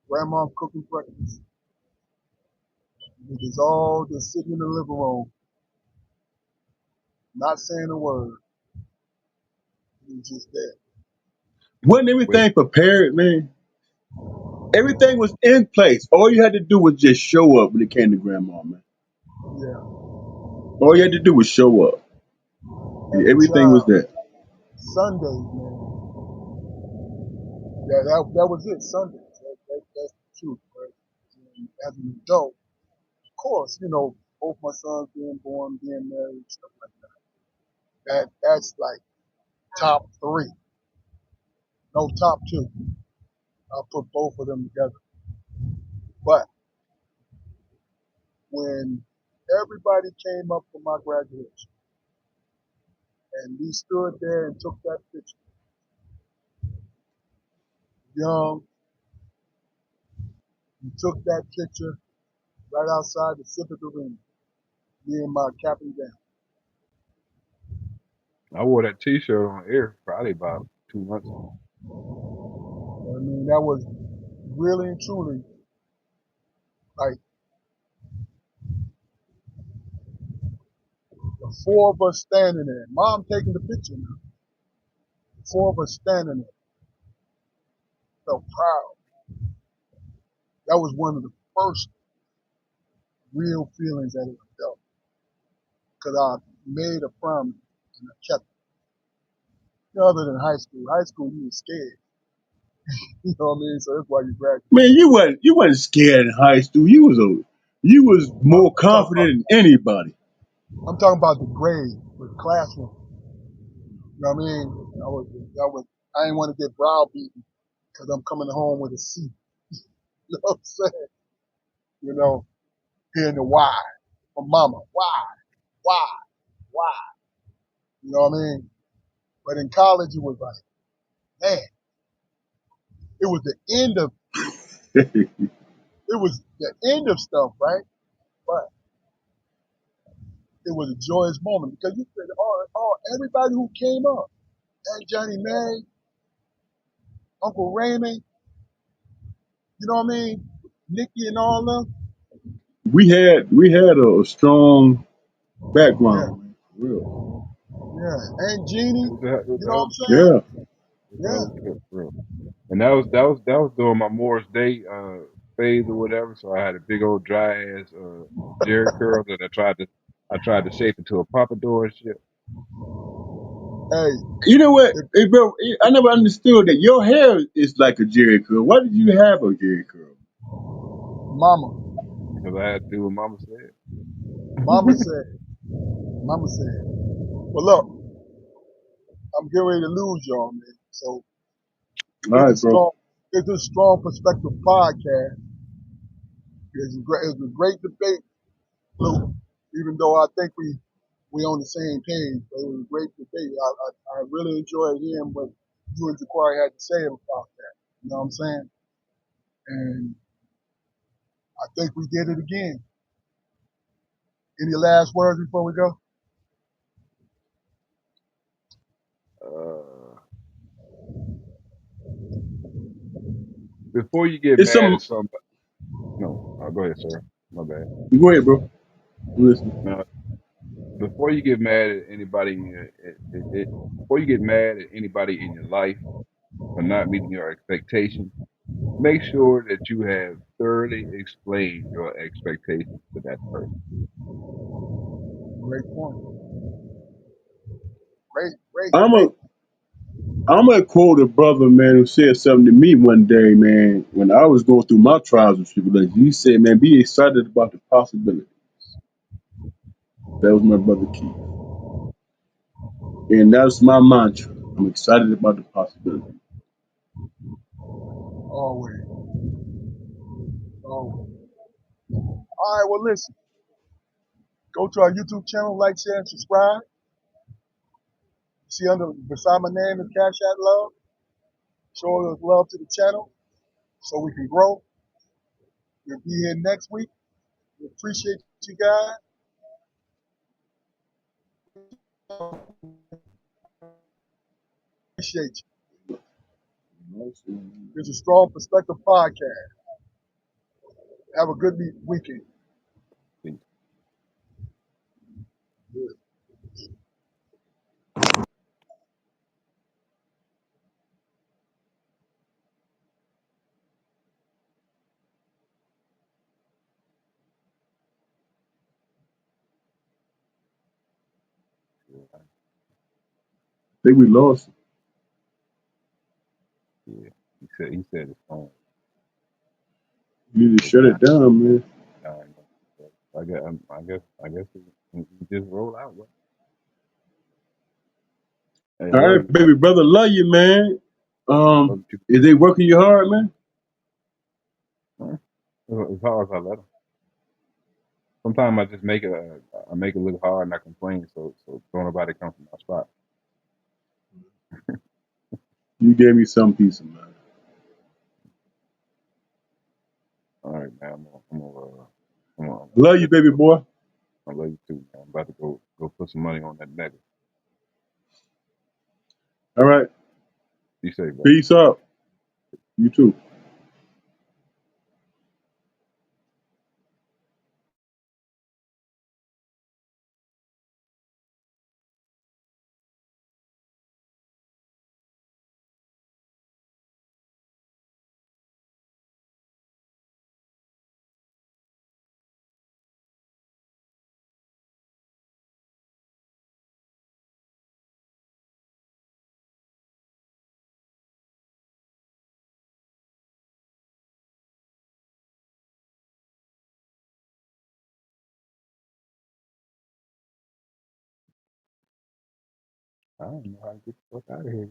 Speaker 1: grandma cooking breakfast. We just all just sitting in the living room, not saying a word. We just there.
Speaker 2: Wasn't
Speaker 3: Wait,
Speaker 2: everything prepared, man? Everything was in place. All you had to do was just show up when it came to grandma, man.
Speaker 1: Yeah.
Speaker 2: All you had to do was show up.
Speaker 1: As a
Speaker 2: Everything was
Speaker 1: child,
Speaker 2: there.
Speaker 1: Sundays, man. Yeah, that was it. Sundays. That's the truth. Right? And as an adult, of course, both my sons being born, being married, stuff like that. That's like top three. No, top two. I'll put both of them together. But when everybody came up for my graduation and we stood there and took that picture, young, we took that picture right outside the Civic Arena, me and my cap and gown.
Speaker 3: I wore that T-shirt on air probably about 2 months ago.
Speaker 1: I mean, that was really and truly like the four of us standing there. Mom taking the picture now. The four of us standing there. Felt proud. That was one of the first real feelings that I felt. Because I made a promise and I kept it. You know, other than high school. High school, you were scared. You know what I mean? So that's why you graduated.
Speaker 2: Man, you wasn't scared in high school. You was more confident than anybody.
Speaker 1: I'm talking about the grade, the classroom. You know what I mean? I didn't want to get browbeaten because I'm coming home with a C. You know what I'm saying? You know, hearing the why from mama. Why, why? You know what I mean? But in college, it was like, man, it was the end of stuff, right? But it was a joyous moment because you said, everybody who came up, Aunt Johnny May, Uncle Raymond, you know what I mean? Nikki and all them.
Speaker 2: We had a strong
Speaker 1: Yeah,
Speaker 2: background, man, for real.
Speaker 1: yeah. Aunt Jeannie,
Speaker 3: It was
Speaker 1: you
Speaker 3: a
Speaker 1: know what
Speaker 3: hell
Speaker 1: I'm
Speaker 3: of a trip.
Speaker 1: saying?
Speaker 2: Yeah.
Speaker 3: It was a hell
Speaker 1: Yeah.
Speaker 3: of a trip, for real. And that was during my Morris Day phase or whatever. So I had a big old dry ass Jerry curl that I tried to shape into a pompadour and shit.
Speaker 1: Hey,
Speaker 2: You know what, hey, bro? I never understood that your hair is like a Jerry curl. Why did you have a Jerry curl?
Speaker 1: mama.
Speaker 3: Because I had to do what Mama said.
Speaker 1: Mama said, Mama said. Well, look, I'm getting ready to lose y'all, man. So
Speaker 2: All
Speaker 1: it's a
Speaker 2: right, bro.
Speaker 1: strong, it's a strong perspective podcast. It was a great debate, Luke. Even though I think we on the same page, but it was a great debate. I really enjoyed hearing what you and Ja'Quari had to say about that. You know what I'm saying? And I think we did it again. Any last words before we go?
Speaker 3: Uh, Before you get
Speaker 2: It's
Speaker 3: mad
Speaker 2: some.
Speaker 3: at somebody, no, go ahead, sir. My bad.
Speaker 2: Go ahead, bro. I'm listening.
Speaker 3: No, before you get mad at anybody, before you get mad at anybody in your life for not meeting your expectations, make sure that you have thoroughly explained your expectations to that person.
Speaker 1: Great point. Great
Speaker 2: I'm a
Speaker 1: debate.
Speaker 2: I'm gonna quote a brother, man, who said something to me one day, man, when I was going through my trials and tribulations. He said, man, be excited about the possibility. That was my brother Keith. And that's my mantra. I'm excited about the possibility.
Speaker 1: Always. Always. All right, well, listen. Go to our YouTube channel, like, share, and subscribe. See beside my name is Cash Out Love. Show us love to the channel so we can grow. We'll be here next week. We appreciate you guys. Appreciate you. It's a Strong Perspective podcast. Have a good weekend.
Speaker 2: I think we lost.
Speaker 3: Yeah, he said it's on.
Speaker 2: You need to
Speaker 3: It's
Speaker 2: shut
Speaker 3: down.
Speaker 2: it down, man.
Speaker 3: Down. I guess we just roll out. Bro. Hey,
Speaker 2: All
Speaker 3: love
Speaker 2: right,
Speaker 3: you, bro.
Speaker 2: baby brother, love you, man.
Speaker 3: Love you too.
Speaker 2: Is they working you hard, man?
Speaker 3: Huh? As hard as I let 'em. Sometimes I just I make it look hard and I complain, so don't nobody come from my spot.
Speaker 2: You gave me some piece of mind.
Speaker 3: All right, man. I'm gonna
Speaker 2: Love you,
Speaker 3: let you
Speaker 2: baby
Speaker 3: go.
Speaker 2: boy.
Speaker 3: I love you too, man. I'm about to go put some money on that nigga.
Speaker 2: All right.
Speaker 3: Be safe, bro.
Speaker 2: Peace out. You too.
Speaker 3: I don't know how to get the fuck out of here.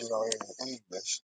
Speaker 4: get on here in English.